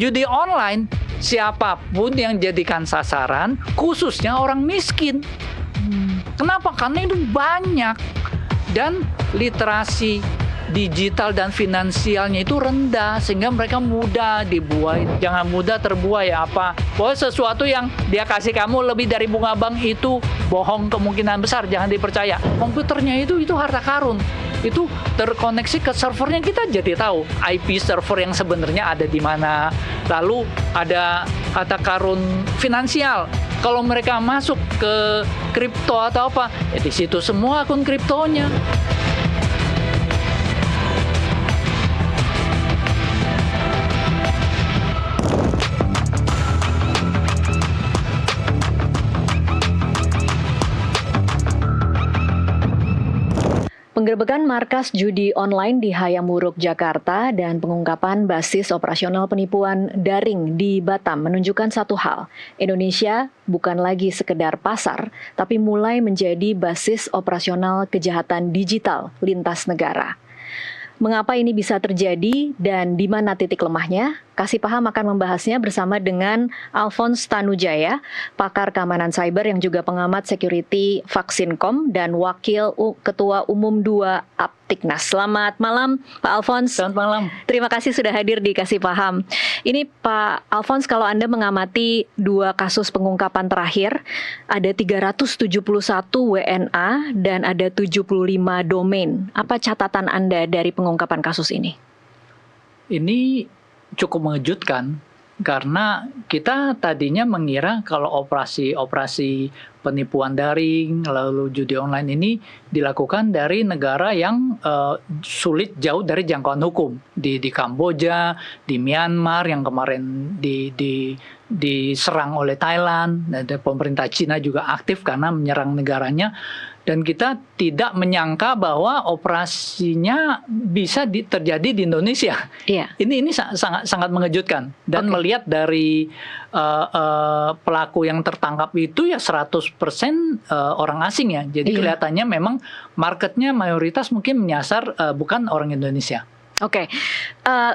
judi online, siapapun yang jadikan sasaran, khususnya orang miskin. Kenapa? Karena itu banyak. Dan literasi digital dan finansialnya itu rendah, sehingga mereka mudah dibuai. Jangan mudah terbuai apa. Pokoknya sesuatu yang dia kasih kamu lebih dari bunga bank itu bohong kemungkinan besar, jangan dipercaya. Komputernya itu harta karun. Itu terkoneksi ke servernya, kita jadi tahu IP server yang sebenarnya ada di mana. Lalu ada harta karun finansial. Kalau mereka masuk ke kripto atau apa, ya di situ semua akun kriptonya. Penggerbekan markas judi online di Hayamuruk, Jakarta dan pengungkapan basis operasional penipuan daring di Batam menunjukkan satu hal. Indonesia bukan lagi sekedar pasar, tapi mulai menjadi basis operasional kejahatan digital lintas negara. Mengapa ini bisa terjadi dan di mana titik lemahnya? Kasih Paham akan membahasnya bersama dengan Alphonse Tanujaya, pakar keamanan cyber yang juga pengamat security Vaksinkom dan Wakil Ketua Umum 2 Aptiknas. Selamat malam Pak Alphonse. Selamat malam. Terima kasih sudah hadir di Kasih Paham. Ini Pak Alphonse, kalau Anda mengamati 2 kasus pengungkapan terakhir, ada 371 WNA dan ada 75 domain. Apa catatan Anda dari pengungkapan kasus ini? Ini cukup mengejutkan karena kita tadinya mengira kalau operasi penipuan daring lalu judi online ini dilakukan dari negara yang sulit jauh dari jangkauan hukum, di Kamboja, di Myanmar yang kemarin diserang oleh Thailand, dan pemerintah Cina juga aktif karena menyerang negaranya. Dan kita tidak menyangka bahwa operasinya bisa terjadi di Indonesia. Iya. Ini sangat mengejutkan. Dan melihat dari pelaku yang tertangkap itu ya 100% orang asing ya. Jadi kelihatannya memang marketnya mayoritas mungkin menyasar bukan orang Indonesia. Oke,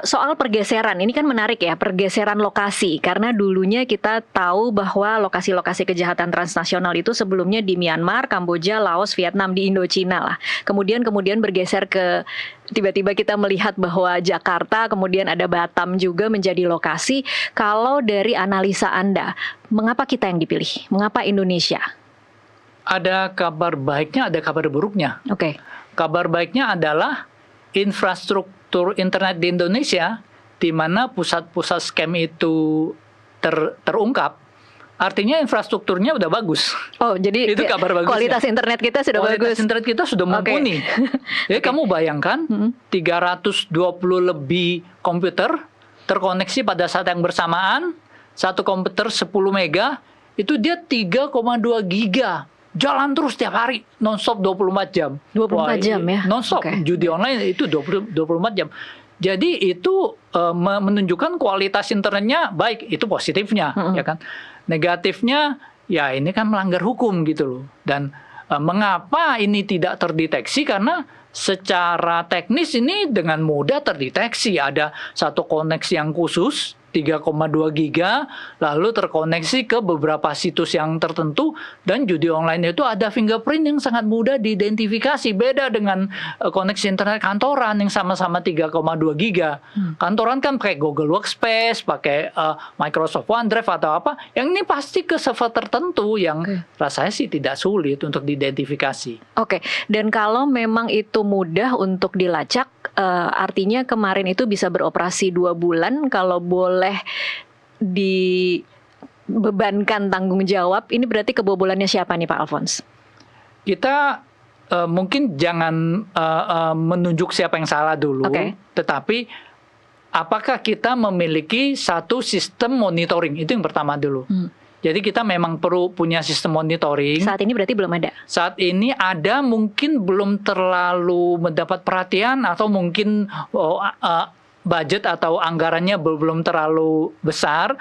soal pergeseran, ini kan menarik ya, pergeseran lokasi. Karena dulunya kita tahu bahwa lokasi-lokasi kejahatan transnasional itu sebelumnya di Myanmar, Kamboja, Laos, Vietnam, di Indochina lah. Kemudian bergeser ke, tiba-tiba kita melihat bahwa Jakarta, kemudian ada Batam juga menjadi lokasi. Kalau dari analisa Anda, mengapa kita yang dipilih? Mengapa Indonesia? Ada kabar baiknya, ada kabar buruknya. Oke. Kabar baiknya adalah infrastruktur internet di Indonesia, di mana pusat-pusat scam itu terungkap, artinya infrastrukturnya udah bagus. Oh, jadi itu kabar bagusnya. Kualitas internet kita sudah bagus. Kualitas internet kita sudah mumpuni. Jadi kamu bayangkan 320 lebih komputer terkoneksi pada saat yang bersamaan, satu komputer 10 mega, itu dia 3,2 giga. Jalan terus tiap hari, non-stop 24 jam. 24 jam ya? Non-stop, judi online itu 24 jam. Jadi itu menunjukkan kualitas internetnya baik, itu positifnya. Ya kan? Negatifnya, ya ini kan melanggar hukum gitu loh. Dan mengapa ini tidak terdeteksi? Karena secara teknis ini dengan mudah terdeteksi. Ada satu koneksi yang khusus, 3,2 giga, lalu terkoneksi ke beberapa situs yang tertentu, dan judi online itu ada fingerprint yang sangat mudah diidentifikasi. Beda dengan koneksi internet kantoran yang sama-sama 3,2 giga. Kantoran kan pakai Google Workspace, pakai Microsoft OneDrive atau apa, yang ini pasti ke server tertentu yang rasanya sih tidak sulit untuk diidentifikasi. Oke, dan kalau memang itu mudah untuk dilacak, artinya kemarin itu bisa beroperasi 2 bulan, kalau boleh dibebankan tanggung jawab, ini berarti kebobolannya siapa nih Pak Alphonse? Kita mungkin jangan menunjuk siapa yang salah dulu, tetapi apakah kita memiliki satu sistem monitoring, itu yang pertama dulu. Jadi kita memang perlu punya sistem monitoring. Saat ini berarti belum ada? Saat ini ada, mungkin belum terlalu mendapat perhatian, atau mungkin budget atau anggarannya belum terlalu besar.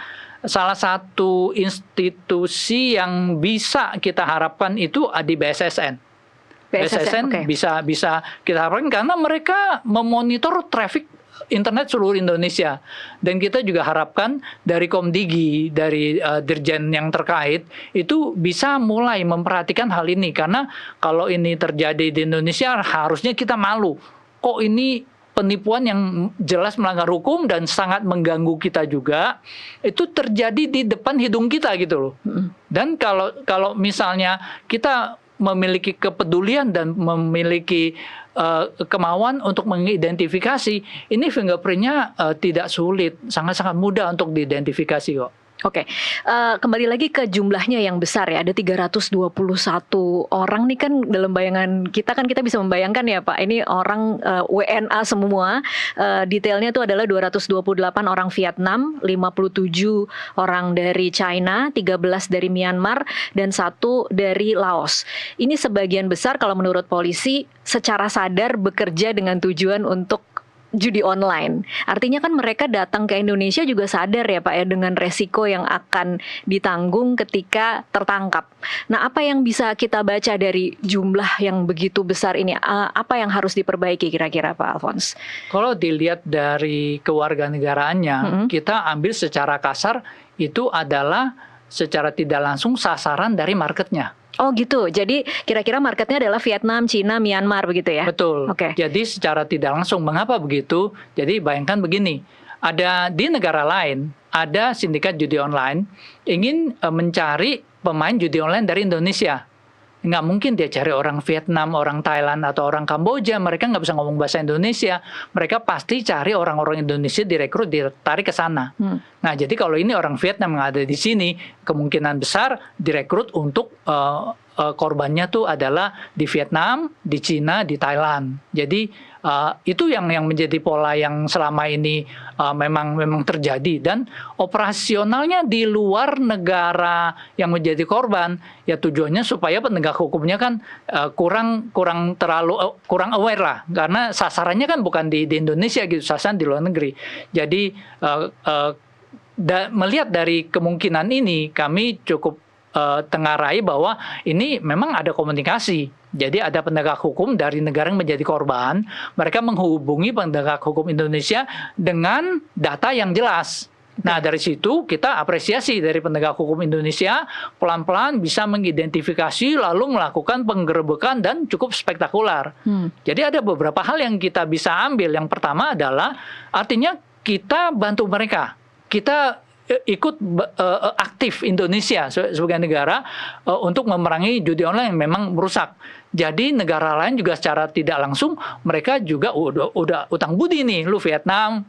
Salah satu institusi yang bisa kita harapkan itu di BSSN. BSSN bisa kita harapkan karena mereka memonitor traffic internet seluruh Indonesia. Dan kita juga harapkan dari Komdigi, dari dirjen yang terkait itu bisa mulai memperhatikan hal ini, karena kalau ini terjadi di Indonesia harusnya kita malu. Kok ini penipuan yang jelas melanggar hukum dan sangat mengganggu kita juga, itu terjadi di depan hidung kita gitu loh. Dan kalau misalnya kita memiliki kepedulian dan memiliki kemauan untuk mengidentifikasi, ini fingerprint-nya tidak sulit, sangat-sangat mudah untuk diidentifikasi kok. Oke, kembali lagi ke jumlahnya yang besar ya, ada 321 orang nih kan dalam bayangan kita kan kita bisa membayangkan ya Pak, ini orang WNA semua, detailnya itu adalah 228 orang Vietnam, 57 orang dari China, 13 dari Myanmar, dan 1 dari Laos. Ini sebagian besar kalau menurut polisi secara sadar bekerja dengan tujuan untuk judi online. Artinya kan mereka datang ke Indonesia juga sadar ya Pak ya dengan resiko yang akan ditanggung ketika tertangkap. Nah, apa yang bisa kita baca dari jumlah yang begitu besar ini? Apa yang harus diperbaiki kira-kira Pak Alphonse? Kalau dilihat dari kewarganegaraannya, kita ambil secara kasar itu adalah secara tidak langsung sasaran dari marketnya. Oh gitu, jadi kira-kira marketnya adalah Vietnam, Cina, Myanmar begitu ya? Betul. Oke. Jadi secara tidak langsung, mengapa begitu? Jadi bayangkan begini, ada di negara lain, ada sindikat judi online ingin mencari pemain judi online dari Indonesia. Nggak mungkin dia cari orang Vietnam, orang Thailand, atau orang Kamboja. Mereka nggak bisa ngomong bahasa Indonesia. Mereka pasti cari orang-orang Indonesia, direkrut, ditarik ke sana. Nah, jadi kalau ini orang Vietnam yang ada di sini, kemungkinan besar direkrut untuk korbannya tuh adalah di Vietnam, di Cina, di Thailand. Jadi itu yang menjadi pola yang selama ini memang terjadi, dan operasionalnya di luar negara yang menjadi korban ya tujuannya supaya penegak hukumnya kan kurang aware lah, karena sasarannya kan bukan di Indonesia gitu, sasaran di luar negeri. Jadi melihat dari kemungkinan ini, kami cukup tengarai bahwa ini memang ada komunikasi. Jadi ada penegak hukum dari negara yang menjadi korban, mereka menghubungi penegak hukum Indonesia dengan data yang jelas. Nah, dari situ kita apresiasi dari penegak hukum Indonesia pelan-pelan bisa mengidentifikasi lalu melakukan penggerebekan dan cukup spektakuler. Jadi ada beberapa hal yang kita bisa ambil. Yang pertama adalah artinya kita bantu mereka. Kita ikut aktif Indonesia sebagai negara untuk memerangi judi online yang memang merusak. Jadi negara lain juga secara tidak langsung mereka juga udah utang budi nih. Lu Vietnam,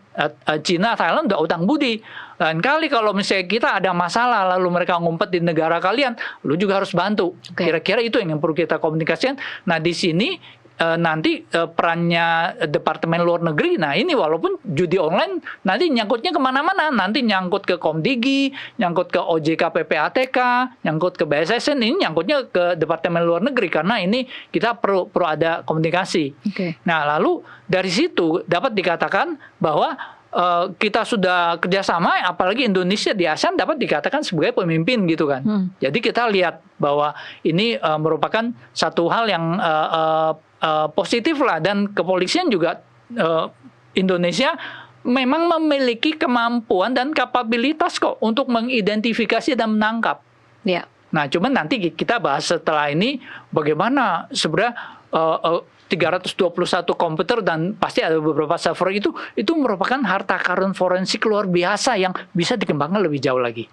Cina, Thailand udah utang budi. Lain kali kalau misalnya kita ada masalah lalu mereka ngumpet di negara kalian, lu juga harus bantu. Kira-kira itu yang perlu kita komunikasikan. Nah, di sini nanti perannya Departemen Luar Negeri, nah ini walaupun judi online nanti nyangkutnya kemana-mana, nanti nyangkut ke Komdigi, nyangkut ke OJK PPATK, nyangkut ke BSSN, ini nyangkutnya ke Departemen Luar Negeri, karena ini kita perlu ada komunikasi. Nah, lalu dari situ dapat dikatakan bahwa kita sudah kerjasama, apalagi Indonesia di ASEAN dapat dikatakan sebagai pemimpin gitu kan. Jadi kita lihat bahwa ini merupakan satu hal yang positif lah, dan kepolisian juga Indonesia memang memiliki kemampuan dan kapabilitas kok untuk mengidentifikasi dan menangkap. Nah, cuman nanti kita bahas setelah ini bagaimana sebenarnya 321 komputer dan pasti ada beberapa server itu merupakan harta karun forensik luar biasa yang bisa dikembangkan lebih jauh lagi.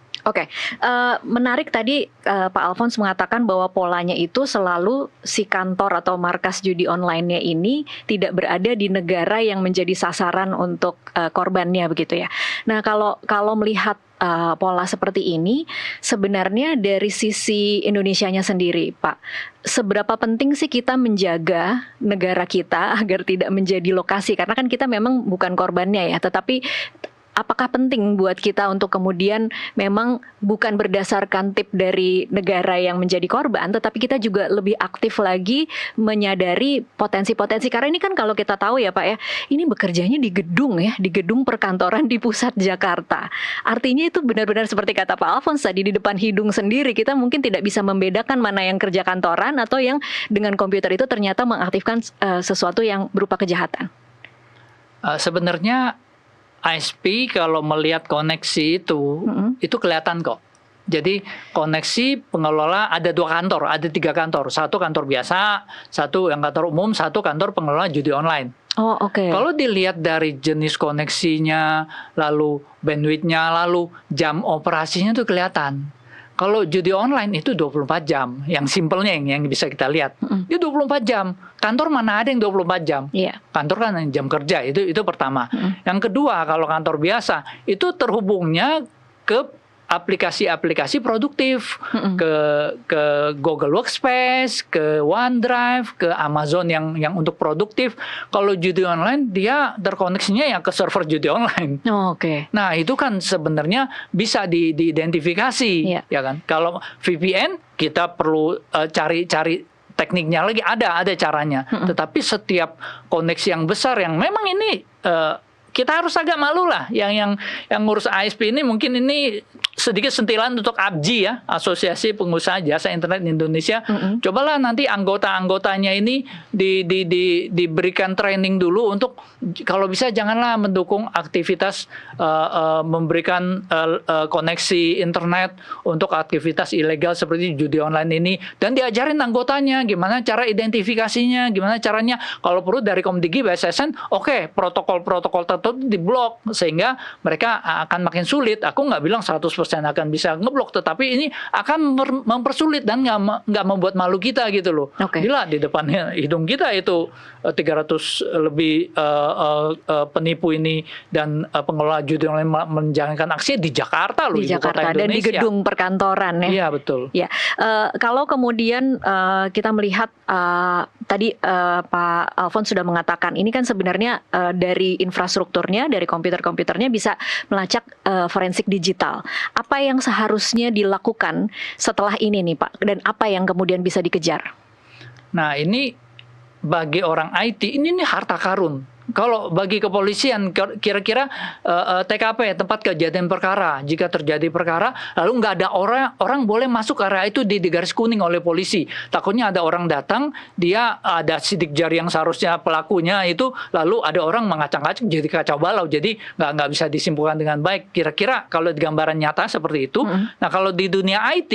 Menarik tadi Pak Alphonse mengatakan bahwa polanya itu selalu si kantor atau markas judi online-nya ini tidak berada di negara yang menjadi sasaran untuk korbannya begitu ya. Nah, kalau melihat pola seperti ini, sebenarnya dari sisi Indonesianya sendiri, Pak, seberapa penting sih kita menjaga negara kita agar tidak menjadi lokasi? Karena kan kita memang bukan korbannya ya, tetapi apakah penting buat kita untuk kemudian memang bukan berdasarkan tip dari negara yang menjadi korban, tetapi kita juga lebih aktif lagi menyadari potensi-potensi. Karena ini kan kalau kita tahu ya Pak ya, ini bekerjanya di gedung perkantoran di pusat Jakarta. Artinya itu benar-benar seperti kata Pak Alphonse tadi, di depan hidung sendiri kita mungkin tidak bisa membedakan mana yang kerja kantoran atau yang dengan komputer itu ternyata mengaktifkan sesuatu yang berupa kejahatan. Sebenarnya ISP kalau melihat koneksi itu kelihatan kok. Jadi koneksi pengelola ada 2 kantor, ada 3 kantor. 1 kantor biasa, 1 yang kantor umum, 1 kantor pengelola judi online. Oh, oke. Kalau dilihat dari jenis koneksinya, lalu bandwidth-nya, lalu jam operasinya itu kelihatan. Kalau judi online itu 24 jam, yang simpelnya yang bisa kita lihat. Itu 24 jam. Kantor mana ada yang 24 jam? Iya. Kantor kan jam kerja, itu pertama. Yang kedua, kalau kantor biasa, itu terhubungnya ke aplikasi-aplikasi produktif, ke Google Workspace, ke OneDrive, ke Amazon yang untuk produktif. Kalau judi online dia terkoneksinya ya ke server judi online. Oh, oke. Nah, itu kan sebenarnya bisa diidentifikasi, ya kan? Kalau VPN kita perlu cari tekniknya lagi, ada caranya. Tetapi setiap koneksi yang besar yang memang ini kita harus agak malu lah, yang ngurus ISP ini mungkin ini sedikit sentilan untuk APJI ya, Asosiasi Pengusaha Jasa Internet Indonesia. Cobalah nanti anggota-anggotanya ini diberikan training dulu untuk kalau bisa janganlah mendukung aktivitas memberikan koneksi internet untuk aktivitas ilegal seperti judi online ini, dan diajarin anggotanya gimana cara identifikasinya, gimana caranya kalau perlu dari Komdigi BSSN, oke, protokol-protokol tertentu diblok sehingga mereka akan makin sulit. Aku nggak bilang 100% akan bisa ngeblok, tetapi ini akan mempersulit dan nggak membuat malu kita gitu loh. Gila, di depannya hidung kita itu 300 lebih penipu ini dan pengelola judi online menjalankan aksi di Jakarta loh, di Jakarta dan di gedung perkantoran ya. Iya, betul. Ya, kalau kemudian kita melihat tadi Pak Alfons sudah mengatakan ini kan sebenarnya dari infrastrukturnya, dari komputer-komputernya bisa melacak forensik digital. Apa yang seharusnya dilakukan setelah ini nih Pak, dan apa yang kemudian bisa dikejar? Nah, ini bagi orang IT ini harta karun. Kalau bagi kepolisian kira-kira TKP tempat kejadian perkara, jika terjadi perkara lalu nggak ada orang boleh masuk area itu di garis kuning oleh polisi. Takutnya ada orang datang, dia ada sidik jari yang seharusnya pelakunya itu, lalu ada orang mengacang-acang jadi kacau balau, jadi nggak bisa disimpulkan dengan baik. Kira-kira kalau di gambaran nyata seperti itu. Nah, kalau di dunia IT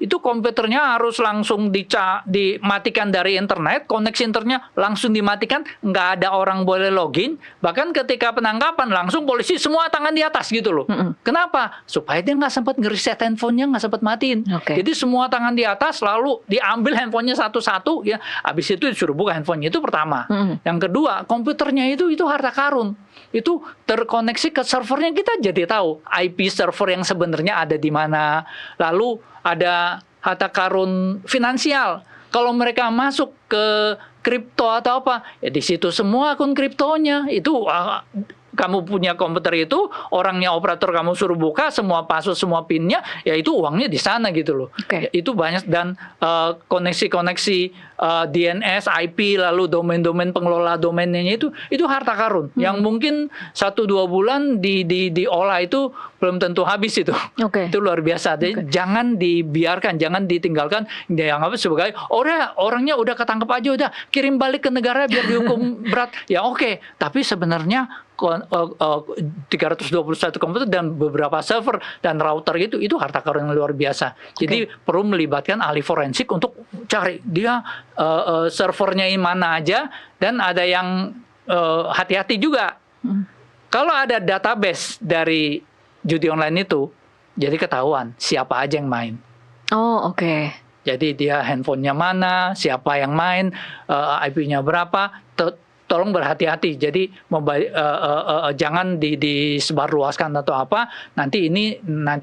itu komputernya harus langsung dimatikan dari internet, koneksi internetnya langsung dimatikan, nggak ada orang boleh login, bahkan ketika penangkapan langsung polisi semua tangan di atas gitu loh. Kenapa? Supaya dia nggak sempat ngereset handphonenya, nggak sempat matiin. Jadi semua tangan di atas, lalu diambil handphonenya satu-satu, ya. Habis itu disuruh buka handphonenya, itu pertama. Yang kedua, komputernya itu harta karun. Itu terkoneksi ke servernya, kita jadi tahu IP server yang sebenarnya ada di mana. Lalu ada harta karun finansial. Kalau mereka masuk ke kripto atau apa, ya di situ semua akun kriptonya. Itu kamu punya komputer itu, orangnya operator kamu suruh buka semua password, semua pinnya, ya itu uangnya di sana gitu loh. Ya, itu banyak, dan koneksi-koneksi DNS, IP, lalu domain-domain pengelola domainnya itu harta karun yang mungkin 1-2 bulan diolah itu belum tentu habis itu. Itu luar biasa. Jadi jangan dibiarkan, jangan ditinggalkan, dianggap sebagai orangnya udah ketangkep aja, udah kirim balik ke negara biar dihukum berat. Ya oke, tapi sebenarnya 321 komputer dan beberapa server dan router itu harta karun yang luar biasa. Jadi perlu melibatkan ahli forensik untuk cari dia servernya ini mana aja, dan ada yang hati-hati juga. Kalau ada database dari judi online itu, jadi ketahuan siapa aja yang main. Jadi dia handphonenya mana, siapa yang main, IP-nya berapa. Tolong berhati-hati. Jadi jangan disebarluaskan atau apa. Nanti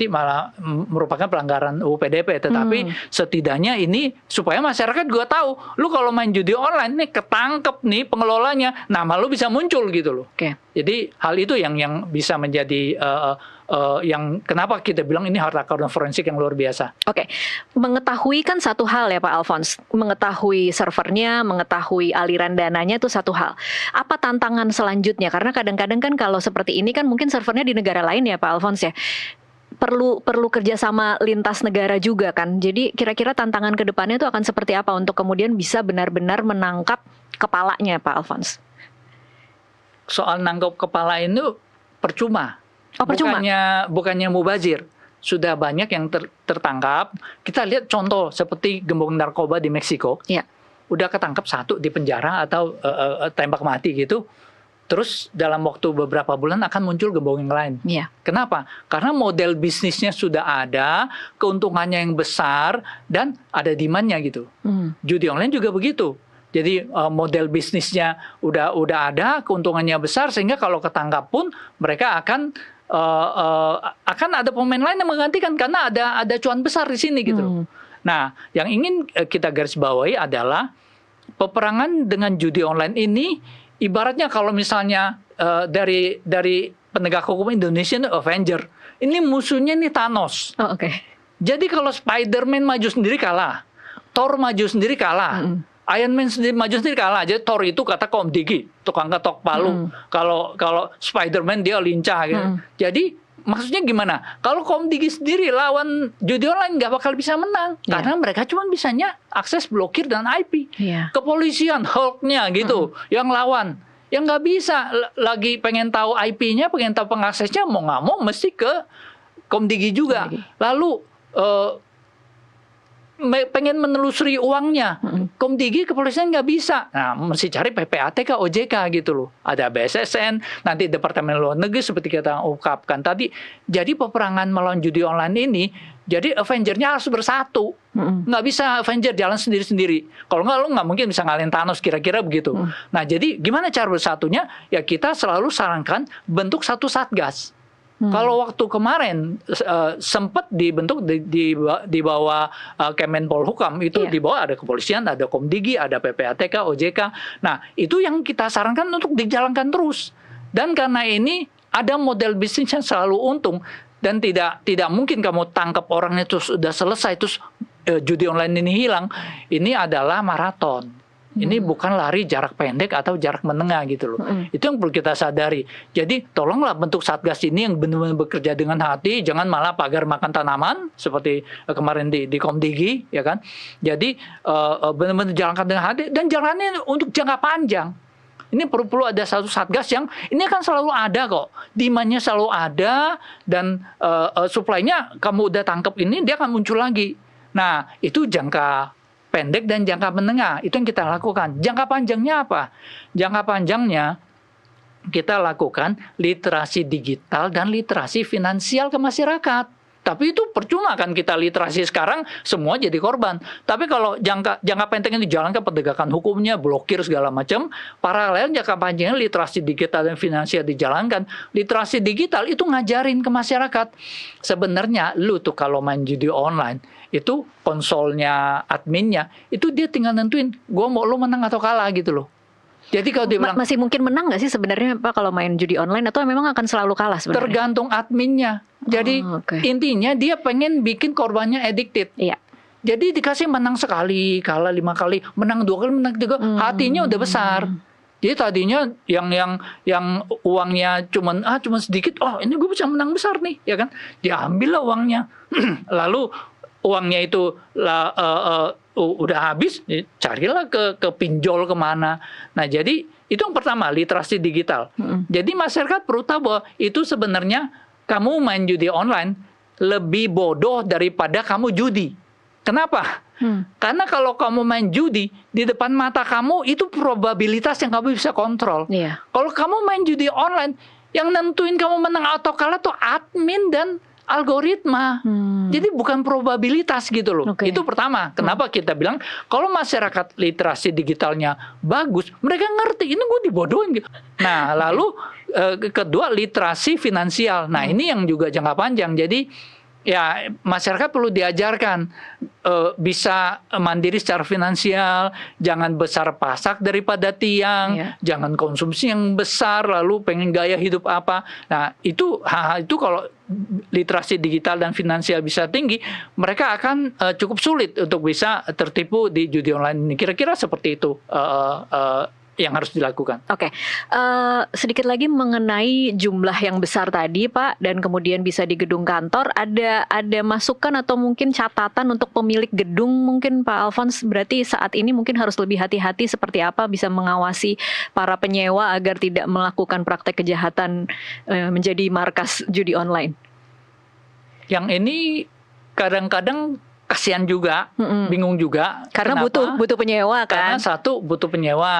malah merupakan pelanggaran UU PDP. Tetapi setidaknya ini supaya masyarakat juga tahu. Lu kalau main judi online nih ketangkep nih pengelolanya, nama lu bisa muncul gitu loh. Jadi hal itu yang bisa menjadi yang kenapa kita bilang ini harta karun forensik yang luar biasa. Mengetahui kan satu hal ya Pak Alfons, mengetahui servernya, mengetahui aliran dananya itu satu hal. Apa tantangan selanjutnya? Karena kadang-kadang kan kalau seperti ini kan mungkin servernya di negara lain ya Pak Alfons ya. Perlu kerjasama lintas negara juga kan. Jadi kira-kira tantangan ke depannya itu akan seperti apa untuk kemudian bisa benar-benar menangkap kepalanya Pak Alfons? soal nangkap kepala itu percuma. Oh, percuma. Bukannya mubazir. Sudah banyak yang tertangkap. Kita lihat contoh seperti gembong narkoba di Meksiko. Ya. Udah ketangkap satu di penjara atau tembak mati gitu. Terus dalam waktu beberapa bulan akan muncul gembong yang lain. Ya. Kenapa? Karena model bisnisnya sudah ada, keuntungannya yang besar, dan ada demand-nya gitu. Judi online juga begitu. Jadi model bisnisnya udah ada, keuntungannya besar, sehingga kalau ketangkap pun mereka akan ada pemain lain yang menggantikan karena ada cuan besar di sini gitu. Nah, yang ingin kita garis bawahi adalah peperangan dengan judi online ini ibaratnya kalau misalnya dari penegak hukum Indonesia ini Avenger, ini musuhnya ini Thanos. Oh, oke. Jadi kalau Spider-Man maju sendiri kalah, Thor maju sendiri kalah, Iron Man sendiri maju sendiri kalah. Jadi Thor itu kata Kom Digi, tukang ketok palu. Kalau Spider-Man dia lincah gitu. Jadi maksudnya gimana? Kalau Kom Digi sendiri lawan judi online nggak bakal bisa menang karena mereka cuma bisanya akses blokir dan IP. Kepolisian Hulk-nya gitu yang lawan. Yang nggak bisa lagi pengen tahu IP-nya, pengen tahu pengaksesnya, mau nggak mau mesti ke Kom Digi juga. Lalu pengen menelusuri uangnya, Kom Digi kepolisian nggak bisa. Nah, mesti cari PPATK, OJK gitu loh. Ada BSSN, nanti Departemen Luar Negeri seperti kita ungkapkan tadi. Jadi peperangan melawan judi online ini, jadi Avenger-nya harus bersatu. Nggak bisa Avenger jalan sendiri-sendiri. Kalau nggak, lo nggak mungkin bisa ngalahin Thanos, kira-kira begitu. Nah, jadi gimana cara bersatunya? Ya kita selalu sarankan bentuk satu satgas. Kalau waktu kemarin sempat dibentuk di bawah Kemenpolhukam itu di bawah ada kepolisian, ada Komdigi, ada PPATK, OJK. Nah, itu yang kita sarankan untuk dijalankan terus. Dan karena ini ada model bisnis yang selalu untung dan tidak mungkin kamu tangkap orangnya terus sudah selesai terus judi online ini hilang. Ini adalah maraton. Ini bukan lari jarak pendek atau jarak menengah gitu loh. Itu yang perlu kita sadari. Jadi tolonglah bentuk satgas ini yang benar-benar bekerja dengan hati, jangan malah pagar makan tanaman seperti kemarin di Komdigi, ya kan. Jadi benar-benar jalankan dengan hati dan jalannya untuk jangka panjang. Ini perlu ada satu satgas yang ini akan selalu ada kok. Demand-nya selalu ada dan supply-nya kamu udah tangkap ini dia akan muncul lagi. Nah, itu jangka pendek dan jangka menengah, itu yang kita lakukan. Jangka panjangnya apa? Jangka panjangnya kita lakukan literasi digital dan literasi finansial ke masyarakat. Tapi itu percuma kan kita literasi sekarang semua jadi korban. Tapi kalau jangka pendek ini dijalankan penegakan hukumnya, blokir segala macam, paralel jangka panjangnya literasi digital dan finansial dijalankan. Literasi digital itu ngajarin ke masyarakat. Sebenarnya lu tuh kalau main judi online itu konsolnya adminnya itu dia tinggal nentuin gue mau lo menang atau kalah gitu loh. Jadi kalau dia bilang masih mungkin menang nggak sih sebenarnya Pak kalau main judi online atau memang akan selalu kalah sebenarnya? Tergantung adminnya. Jadi intinya dia pengen bikin korbannya addicted. Iya. Jadi dikasih menang sekali, kalah 5 kali, menang 2 kali, menang 3, hatinya udah besar. Jadi tadinya yang uangnya cuman sedikit, oh ini gue bisa menang besar nih, ya kan? Diambil lah uangnya. Lalu uangnya itu udah habis, carilah ke pinjol kemana. Nah, jadi itu yang pertama, literasi digital. Jadi masyarakat perlu tahu bahwa itu sebenarnya kamu main judi online lebih bodoh daripada kamu judi. Kenapa? Karena kalau kamu main judi, di depan mata kamu itu probabilitas yang kamu bisa kontrol. Kalau kamu main judi online, yang nentuin kamu menang atau kalah tuh admin dan algoritma. Jadi bukan probabilitas gitu loh. Itu pertama. Kenapa kita bilang kalau masyarakat literasi digitalnya bagus, mereka ngerti ini gue dibodohin gitu. Nah, lalu kedua literasi finansial. Nah, ini yang juga jangka panjang. Jadi ya masyarakat perlu diajarkan bisa mandiri secara finansial, jangan besar pasak daripada tiang, jangan konsumsi yang besar lalu pengen gaya hidup apa. Nah, itu hal itu kalau literasi digital dan finansial bisa tinggi, mereka akan cukup sulit untuk bisa tertipu di judi online ini. Kira-kira seperti itu yang harus dilakukan. Oke, sedikit lagi mengenai jumlah yang besar tadi, Pak, dan kemudian bisa di gedung kantor. Ada masukan atau mungkin catatan untuk pemilik gedung mungkin, Pak Alphonse? Berarti saat ini mungkin harus lebih hati-hati seperti apa bisa mengawasi para penyewa agar tidak melakukan praktek kejahatan menjadi markas judi online. Yang ini kadang-kadang kasihan juga, bingung juga. Karena kenapa? butuh penyewa kan? Karena satu butuh penyewa,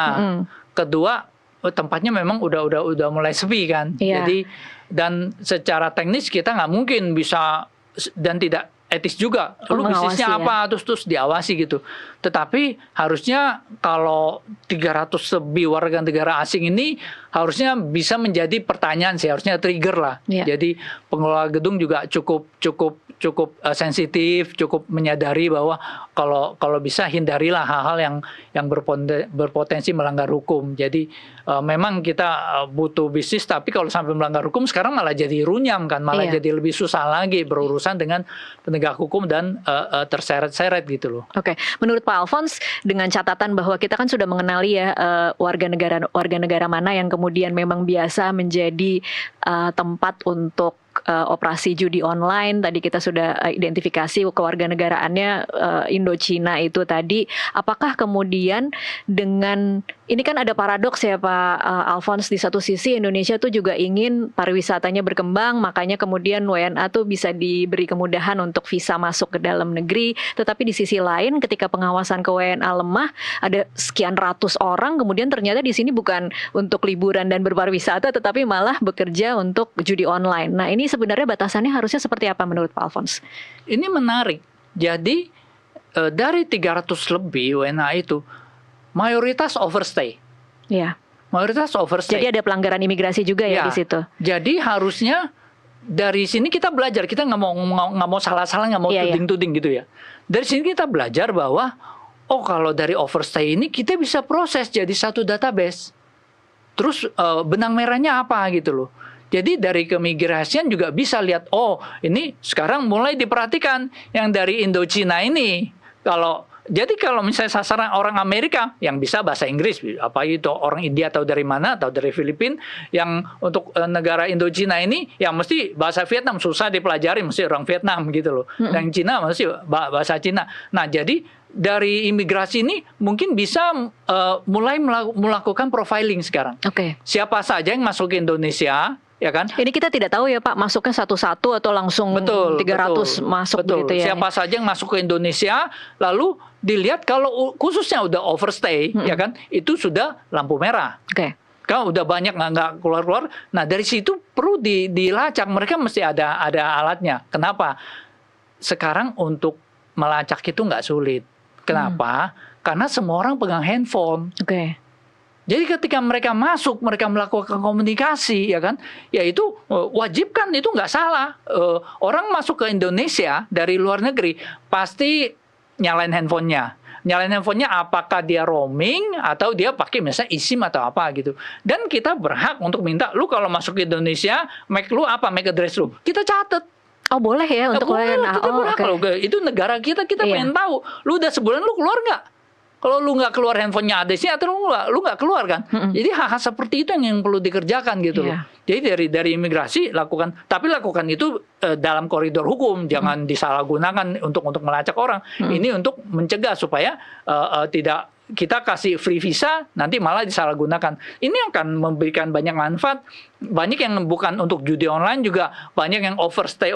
kedua tempatnya memang udah mulai sepi kan. Iya. Jadi dan secara teknis kita nggak mungkin bisa dan tidak etis juga. Lu bisnisnya apa terus diawasi gitu. Tetapi harusnya kalau 300 lebih warga negara asing ini harusnya bisa menjadi pertanyaan sih, harusnya trigger lah. Iya. Jadi pengelola gedung juga cukup sensitif, cukup menyadari bahwa kalau bisa hindarilah hal-hal yang berpotensi melanggar hukum. Jadi memang kita butuh bisnis, tapi kalau sampai melanggar hukum sekarang malah jadi runyam kan, malah jadi lebih susah lagi berurusan dengan penegak hukum dan terseret-seret gitu loh. Oke, menurut Pak Alphonse, dengan catatan bahwa kita kan sudah mengenali ya warga negara mana yang kemudian memang biasa menjadi tempat untuk operasi judi online. Tadi kita sudah identifikasi kewarganegaraannya Indochina itu tadi. Apakah kemudian dengan ini kan ada paradoks ya Pak Alphonse, di satu sisi Indonesia tuh juga ingin pariwisatanya berkembang, makanya kemudian WNA tuh bisa diberi kemudahan untuk visa masuk ke dalam negeri. Tetapi di sisi lain ketika pengawasan ke WNA lemah, ada sekian ratus orang kemudian ternyata di sini bukan untuk liburan dan berpariwisata, tetapi malah bekerja untuk judi online. Nah ini sebenarnya batasannya harusnya seperti apa menurut Pak Alphonse? Ini menarik. Jadi dari 300 lebih WNA itu mayoritas overstay. Iya. Mayoritas overstay. Jadi ada pelanggaran imigrasi juga ya di situ. Jadi harusnya dari sini kita belajar. Kita nggak mau salah-salah, nggak mau tuding-tuding gitu ya. Dari sini kita belajar bahwa kalau dari overstay ini kita bisa proses jadi satu database. Terus benang merahnya apa gitu loh. Jadi dari keimigrasian juga bisa lihat, ini sekarang mulai diperhatikan yang dari Indochina ini. Jadi kalau misalnya sasaran orang Amerika yang bisa bahasa Inggris, apa itu orang India atau dari mana atau dari Filipina, yang untuk negara Indochina ini yang mesti bahasa Vietnam susah dipelajari, mesti orang Vietnam gitu loh. Dan Cina mesti bahasa Cina. Nah, jadi dari imigrasi ini mungkin bisa mulai melakukan profiling sekarang. Oke. Siapa saja yang masuk ke Indonesia, ya kan? Ini kita tidak tahu ya Pak, masuknya satu-satu atau langsung 300 masuk begitu ya. Siapa saja yang masuk ke Indonesia, lalu dilihat kalau khususnya udah overstay, ya kan, itu sudah lampu merah. Oke. Kalau udah banyak nggak keluar-keluar, nah dari situ perlu dilacak. Mereka mesti ada alatnya. Kenapa? Sekarang untuk melacak itu nggak sulit. Kenapa? Karena semua orang pegang handphone. Oke. Jadi ketika mereka masuk, mereka melakukan komunikasi, ya kan? Ya itu wajibkan, itu nggak salah. Orang masuk ke Indonesia dari luar negeri pasti nyalain handphonenya. Nyalain handphonenya apakah dia roaming atau dia pakai misalnya eSIM atau apa gitu. Dan kita berhak untuk minta, lu kalau masuk ke Indonesia, lu apa, make address lu. Kita catat. Oh boleh ya untuk WNA. Kita berhak loh. Itu negara kita pengen tahu. Lu udah sebulan lu keluar nggak? Kalau lu nggak keluar handphonenya ada sih, atau lu nggak keluar kan? Jadi hal-hal seperti itu yang perlu dikerjakan gitu loh. Jadi dari imigrasi lakukan, tapi lakukan itu dalam koridor hukum, jangan disalahgunakan untuk melacak orang. Ini untuk mencegah supaya tidak kita kasih free visa nanti malah disalahgunakan. Ini akan memberikan banyak manfaat. Banyak yang bukan untuk judi online juga, banyak yang overstay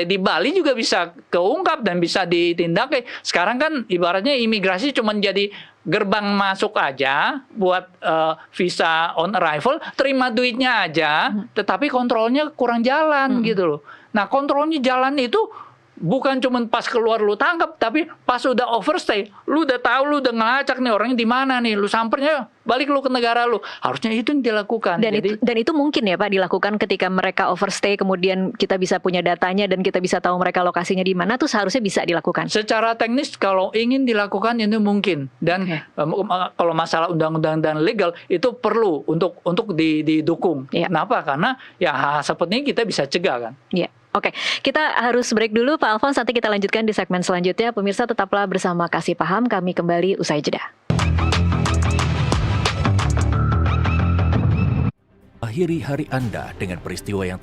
di Bali juga bisa keungkap dan bisa ditindak. Sekarang kan ibaratnya imigrasi cuma jadi gerbang masuk aja buat visa on arrival, terima duitnya aja, tetapi kontrolnya kurang jalan gitu loh. Nah, kontrolnya jalan itu bukan cuma pas keluar lu tangkap, tapi pas udah overstay, lu udah tahu, lu udah ngelacak nih orangnya di mana nih, lu sampernya balik lu ke negara lu. Harusnya itu yang dilakukan. Dan itu mungkin ya Pak dilakukan ketika mereka overstay, kemudian kita bisa punya datanya dan kita bisa tahu mereka lokasinya di mana, tuh seharusnya bisa dilakukan. Secara teknis kalau ingin dilakukan itu mungkin, dan kalau masalah undang-undang dan legal itu perlu untuk didukung. Kenapa? Karena ya hal seperti ini kita bisa cegah kan. Iya. Oke, kita harus break dulu Pak Alphonse, nanti kita lanjutkan di segmen selanjutnya. Pemirsa tetaplah bersama Kasih Paham, kami kembali usai jeda. akhiri hari Anda dengan peristiwa yang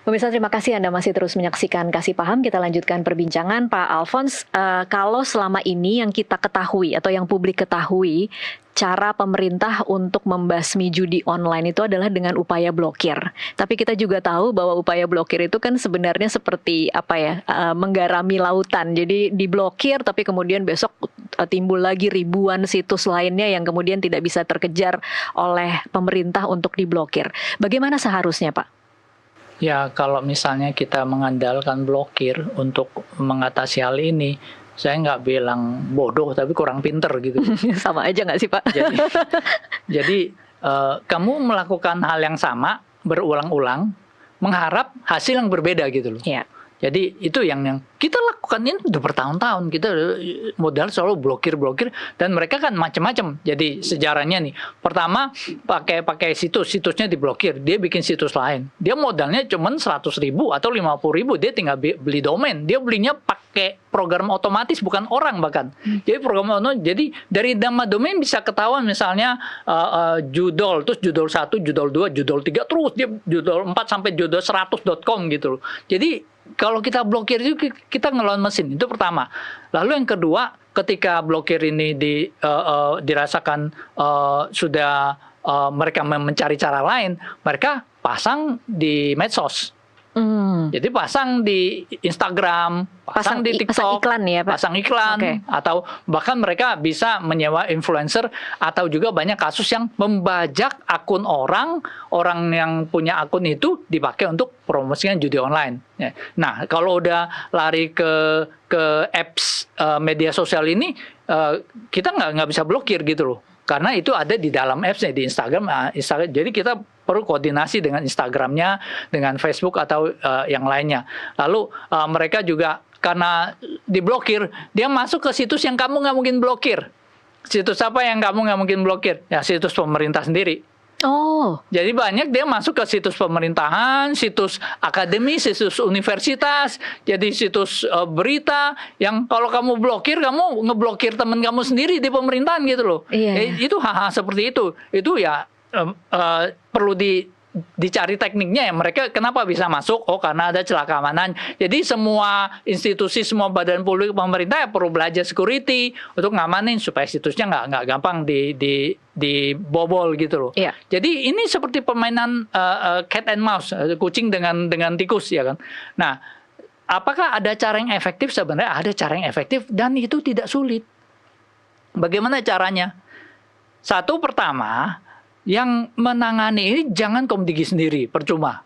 Pemirsa, terima kasih Anda masih terus menyaksikan Kasih Paham. Kita lanjutkan perbincangan. Pak Alphonse, kalau selama ini yang kita ketahui atau yang publik ketahui, cara pemerintah untuk membasmi judi online itu adalah dengan upaya blokir. Tapi kita juga tahu bahwa upaya blokir itu kan sebenarnya seperti menggarami lautan. Jadi diblokir tapi kemudian besok timbul lagi ribuan situs lainnya yang kemudian tidak bisa terkejar oleh pemerintah untuk diblokir. Bagaimana seharusnya, Pak? Ya, kalau misalnya kita mengandalkan blokir untuk mengatasi hal ini, saya nggak bilang bodoh, tapi kurang pinter gitu. Sama aja nggak sih, Pak? Jadi kamu melakukan hal yang sama berulang-ulang, mengharap hasil yang berbeda gitu loh. Ya. Jadi itu yang kita lakukan ini udah bertahun-tahun. Kita modal selalu blokir dan mereka kan macam-macam. Jadi sejarahnya nih, pertama pakai situsnya diblokir, dia bikin situs lain. Dia modalnya cuma 100.000 atau 50.000, dia tinggal beli domain. Dia belinya pakai program otomatis, bukan orang bahkan. Jadi program otomatis. Jadi dari nama domain bisa ketahuan misalnya judul, terus judul 1, judul 2, judul 3, terus dia judul 4 sampai judul 100.com gitu loh. Jadi kalau kita blokir itu kita ngelawan mesin, itu pertama. Lalu yang kedua, ketika blokir ini dirasakan sudah mereka mencari cara lain, mereka pasang di medsos. Jadi pasang di Instagram, pasang di TikTok, pasang iklan ya, Pak? Pasang iklan, atau bahkan mereka bisa menyewa influencer, atau juga banyak kasus yang membajak akun orang yang punya akun itu dipakai untuk promosikan judi online. Nah, kalau udah lari ke apps media sosial ini, kita nggak bisa blokir gitu loh. Karena itu ada di dalam apps-nya, di Instagram. Jadi kita perlu koordinasi dengan Instagramnya, dengan Facebook atau yang lainnya. Lalu mereka juga karena diblokir, dia masuk ke situs yang kamu nggak mungkin blokir. Situs apa yang kamu nggak mungkin blokir? Ya situs pemerintah sendiri. Oh. Jadi banyak dia masuk ke situs pemerintahan, situs akademi, situs universitas, jadi situs berita yang kalau kamu blokir, kamu ngeblokir teman kamu sendiri di pemerintahan gitu loh. Iya. Itu hal-hal seperti itu. Itu ya perlu dicari tekniknya ya, mereka kenapa bisa masuk? Oh, karena ada celah keamanan. Jadi semua institusi, semua badan publik pemerintah ya perlu belajar security untuk ngamanin supaya situsnya nggak gampang dibobol gitu loh. Iya. Jadi ini seperti permainan cat and mouse, kucing dengan tikus ya kan. Nah, apakah ada cara yang efektif? Sebenarnya ada cara yang efektif dan itu tidak sulit. Bagaimana caranya? Satu, pertama, yang menangani ini jangan Komdigi sendiri, percuma.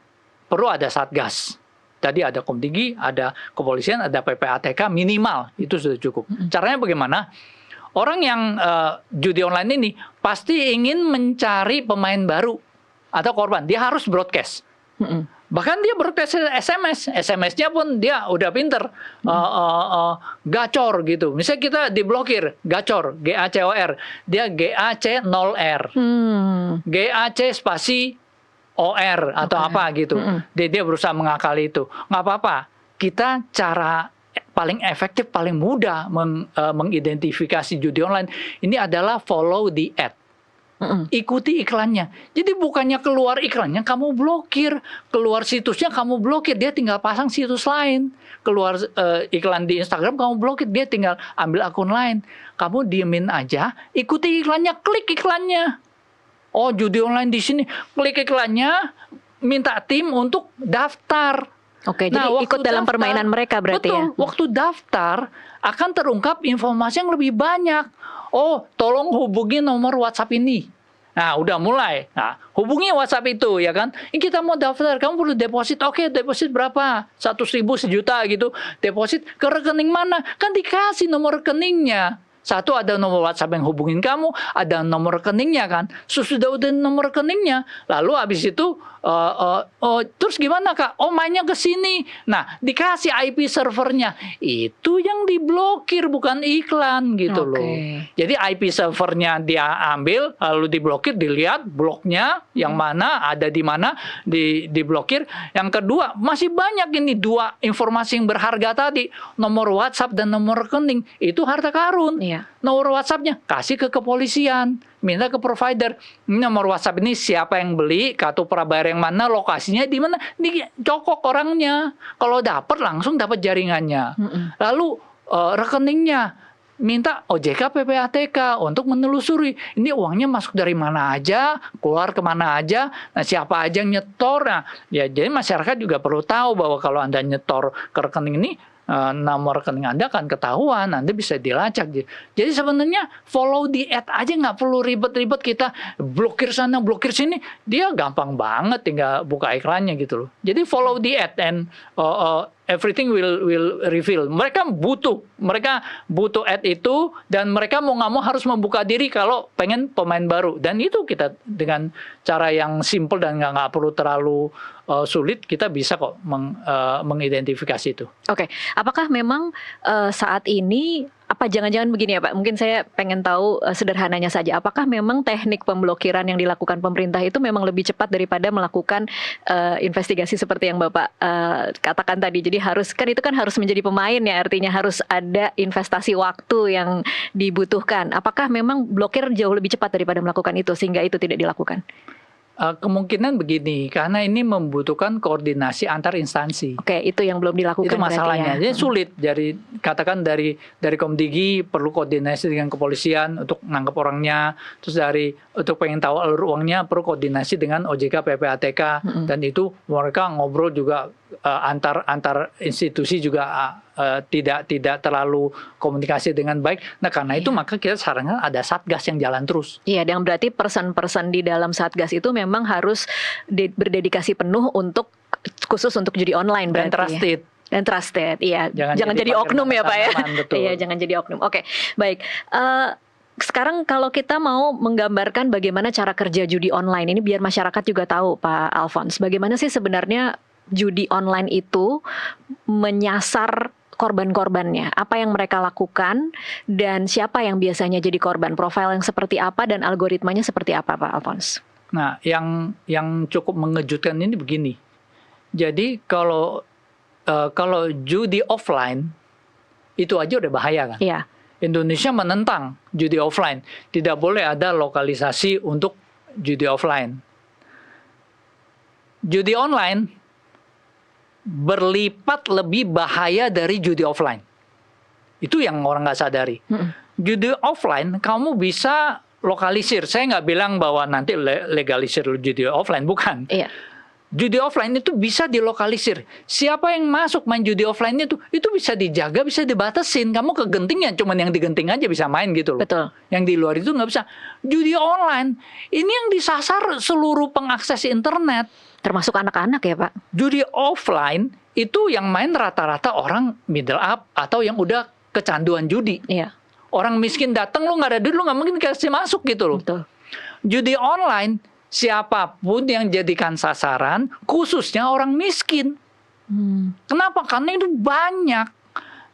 Perlu ada Satgas. Tadi ada Komdigi, ada kepolisian, ada PPATK minimal, itu sudah cukup. Caranya bagaimana? Orang yang judi online ini pasti ingin mencari pemain baru atau korban. Dia harus broadcast. Bahkan dia broadcast SMS. SMS-nya pun dia udah pinter. Gacor gitu. Misalnya kita diblokir, gacor, GACOR. Dia GAC0R. GAC spasi OR atau apa gitu. Dia berusaha mengakali itu. Nggak apa-apa. Kita cara paling efektif, paling mudah mengidentifikasi judi online ini adalah follow the ad. Ikuti iklannya. Jadi bukannya keluar iklannya kamu blokir, keluar situsnya kamu blokir, dia tinggal pasang situs lain. Keluar iklan di Instagram kamu blokir, dia tinggal ambil akun lain. Kamu diemin aja, ikuti iklannya, klik iklannya. Oh, judi online di sini, klik iklannya, minta tim untuk daftar. Oke, jadi ikut dalam permainan mereka berarti. Betul, ya? Waktu daftar akan terungkap informasi yang lebih banyak. Oh, tolong hubungi nomor WhatsApp ini. Nah, udah mulai. Nah, hubungi WhatsApp itu, ya kan? Ini kita mau daftar, kamu perlu deposit. Oke, deposit berapa? 100.000, 1 juta gitu. Deposit ke rekening mana? Kan dikasih nomor rekeningnya. Satu, ada nomor WhatsApp yang hubungin kamu, ada nomor rekeningnya kan. Sudah nomor rekeningnya. Lalu habis itu, terus gimana Kak? Oh, mainnya ke sini. Nah, dikasih IP servernya. Itu yang diblokir, bukan iklan gitu loh. Jadi IP servernya dia ambil, lalu diblokir, dilihat bloknya yang mana, ada di mana, diblokir. Yang kedua, masih banyak ini dua informasi yang berharga tadi. Nomor WhatsApp dan nomor rekening. Itu harta karun. Iya. Nomor WhatsApp-nya kasih ke kepolisian, minta ke provider. Nomor WhatsApp ini siapa yang beli, kartu prabayar yang mana, lokasinya di mana, dicokok orangnya. Kalau dapat langsung dapat jaringannya. Lalu rekeningnya minta OJK PPATK untuk menelusuri ini uangnya masuk dari mana aja, keluar kemana aja, nah siapa aja yang nyetor. Nah, ya jadi masyarakat juga perlu tahu bahwa kalau Anda nyetor ke rekening ini, nomor rekening Anda akan ketahuan, Anda bisa dilacak. Jadi sebenarnya follow the ad aja, nggak perlu ribet-ribet kita blokir sana, blokir sini. Dia gampang banget, tinggal buka iklannya gitu loh. Jadi follow the ad and everything will reveal. Mereka butuh ad itu, dan mereka mau nggak mau harus membuka diri kalau pengen pemain baru. Dan itu kita dengan cara yang simple dan nggak perlu terlalu sulit, kita bisa kok mengidentifikasi itu. Oke, apakah memang saat ini, apa jangan-jangan begini ya Pak, mungkin saya pengen tahu sederhananya saja, apakah memang teknik pemblokiran yang dilakukan pemerintah itu memang lebih cepat daripada melakukan investigasi seperti yang Bapak katakan tadi? Jadi itu kan harus menjadi pemain ya, artinya harus ada investasi waktu yang dibutuhkan. Apakah memang blokir jauh lebih cepat daripada melakukan itu sehingga itu tidak dilakukan? Kemungkinan begini, karena ini membutuhkan koordinasi antar instansi. Oke, itu yang belum dilakukan. Itu masalahnya. Ya. Jadi sulit. Katakan dari Komdigi perlu koordinasi dengan kepolisian untuk nangkep orangnya. Terus untuk pengen tahu alur uangnya perlu koordinasi dengan OJK PPATK. Dan itu mereka ngobrol juga antar institusi juga tidak terlalu komunikasi dengan baik. Nah karena itu maka kita sarankan ada satgas yang jalan terus. Iya, dan berarti person-person di dalam satgas itu memang harus berdedikasi penuh khusus untuk judi online berarti. Dan trusted. Ya? Dan trusted, iya. Jangan jadi oknum ya Pak ya. Iya, jangan jadi oknum. Oke, baik. Sekarang kalau kita mau menggambarkan bagaimana cara kerja judi online ini biar masyarakat juga tahu Pak Alphonse, bagaimana sih sebenarnya judi online itu menyasar korban-korbannya, apa yang mereka lakukan dan siapa yang biasanya jadi korban, profil yang seperti apa dan algoritmanya seperti apa Pak Alphonse? Nah, yang cukup mengejutkan ini begini. Jadi kalau judi offline itu aja udah bahaya kan? Iya. Indonesia menentang judi offline, tidak boleh ada lokalisasi untuk judi offline. Judi online berlipat lebih bahaya dari judi offline. Itu yang orang nggak sadari. Judi offline kamu bisa lokalisir. Saya nggak bilang bahwa nanti legalisir judi offline, bukan. Iya. Judi offline itu bisa dilokalisir. Siapa yang masuk main judi offline itu bisa dijaga, bisa dibatasin. Kamu ke gentingnya cuman yang di genting aja bisa main gitu loh. Betul. Yang di luar itu nggak bisa. Judi online ini yang disasar seluruh pengakses internet. Termasuk anak-anak ya Pak? Judi offline itu yang main rata-rata orang middle up atau yang udah kecanduan judi. Iya. Orang miskin datang, lu nggak ada duit, lu nggak mungkin kasih masuk gitu loh. Betul. Judi online siapapun yang jadikan sasaran, khususnya orang miskin. Kenapa? Karena itu banyak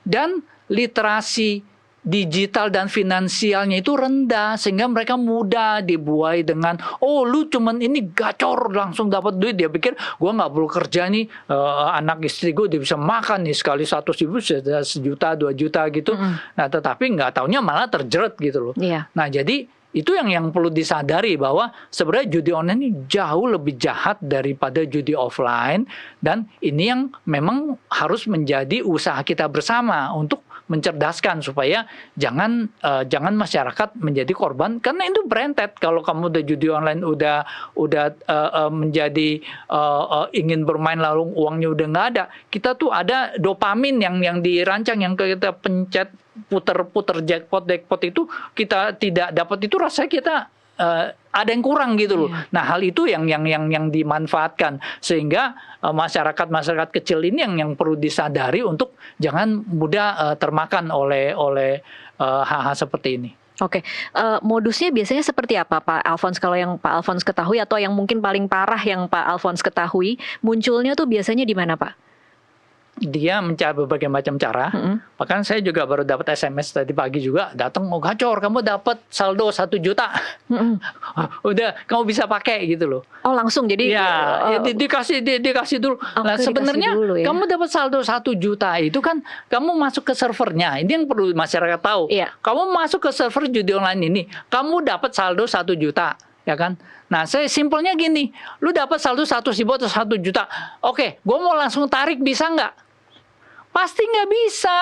dan literasi digital dan finansialnya itu rendah sehingga mereka mudah dibuai dengan lu cuman ini gacor langsung dapat duit. Dia pikir gua nggak perlu kerja nih, anak istri gue dia bisa makan nih sekali 100.000 sudah 1 juta 2 juta gitu. Nah tetapi nggak taunya malah terjerat gitu loh. Nah jadi itu yang perlu disadari bahwa sebenarnya judi online ini jauh lebih jahat daripada judi offline, dan ini yang memang harus menjadi usaha kita bersama untuk mencerdaskan supaya jangan masyarakat menjadi korban, karena itu berentet. Kalau kamu udah judi online udah menjadi ingin bermain lalu uangnya udah nggak ada, kita tuh ada dopamin yang dirancang yang kita pencet puter jackpot itu kita tidak dapat, itu rasanya kita ada yang kurang gitu loh. Nah hal itu yang dimanfaatkan sehingga masyarakat kecil ini yang perlu disadari untuk jangan mudah termakan oleh hal-hal seperti ini. Oke, modusnya biasanya seperti apa Pak Alphonse, kalau yang Pak Alphonse ketahui atau yang mungkin paling parah yang Pak Alphonse ketahui, munculnya tuh biasanya di mana Pak? dia mencari berbagai macam cara. Bahkan saya juga baru dapat SMS tadi pagi juga, datang, oh Gacor, kamu dapat saldo 1 juta. Udah, kamu bisa pakai gitu loh. Oh langsung, jadi dikasih dulu. Nah sebenarnya dulu, ya? kamu dapat saldo 1 juta itu kan kamu masuk ke servernya. Ini yang perlu masyarakat tahu. Iya. Kamu masuk ke server judi online ini, kamu dapat saldo 1 juta, ya kan? Nah, saya simpelnya gini, lu dapat saldo 100.000 atau 1 juta. Oke, gue mau langsung tarik, bisa nggak? Pasti nggak bisa.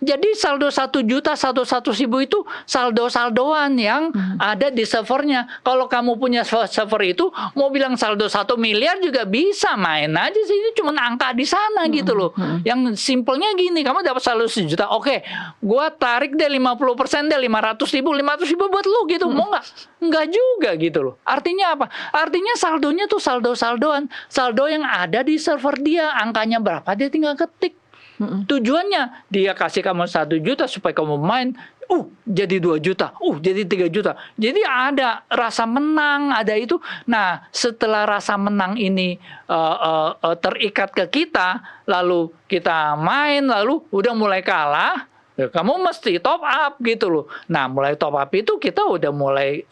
Jadi saldo 1 juta, 100.000 itu saldo-saldoan yang ada di servernya. Kalau kamu punya server itu, mau bilang saldo 1 miliar juga bisa, main aja sih. Ini cuma angka di sana gitu loh. Yang simpelnya gini, kamu dapat saldo 1 juta, oke, gua tarik deh 50% deh 500.000 buat lu gitu. Mau nggak? Nggak juga gitu loh. Artinya apa? Artinya saldonya tuh saldo-saldoan. Saldo yang ada di server dia, angkanya berapa dia tinggal ketik. Tujuannya dia kasih kamu 1 juta supaya kamu main, jadi 2 juta, jadi 3 juta. Jadi ada rasa menang, ada itu. Nah, setelah rasa menang ini terikat ke kita, lalu kita main, lalu udah mulai kalah, ya, kamu mesti top up gitu loh. Nah, mulai top up itu kita udah mulai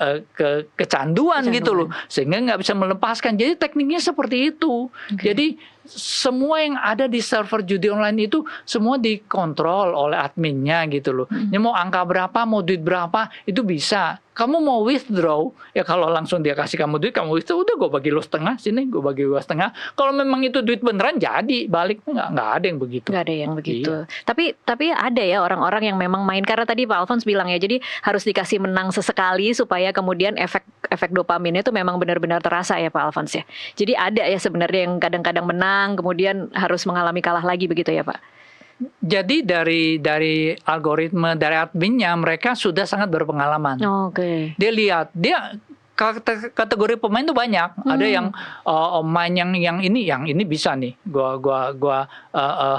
kecanduan gitu loh, sehingga nggak bisa melepaskan. Jadi tekniknya seperti itu. Jadi semua yang ada di server judi online itu semua dikontrol oleh adminnya gitu loh. Ini mau angka berapa, mau duit berapa, itu bisa. Kamu mau withdraw, ya kalau langsung dia kasih kamu duit, kamu withdraw, udah gue bagi lo setengah, sini gue bagi gue setengah. Kalau memang itu duit beneran jadi balik, nggak ada yang begitu. Nggak ada yang begitu. Iya. Tapi ada ya orang-orang yang memang main, karena tadi Pak Alphonse bilang ya, jadi harus dikasih menang sesekali supaya kemudian efek dopaminnya itu memang benar-benar terasa ya Pak Alphonse ya. Jadi ada ya sebenarnya yang kadang-kadang menang kemudian harus mengalami kalah lagi begitu ya Pak. Jadi dari algoritma, dari adminnya, mereka sudah sangat berpengalaman. Oke. Dia lihat, dia kategori pemain tuh banyak. Ada yang main yang ini bisa nih. Gua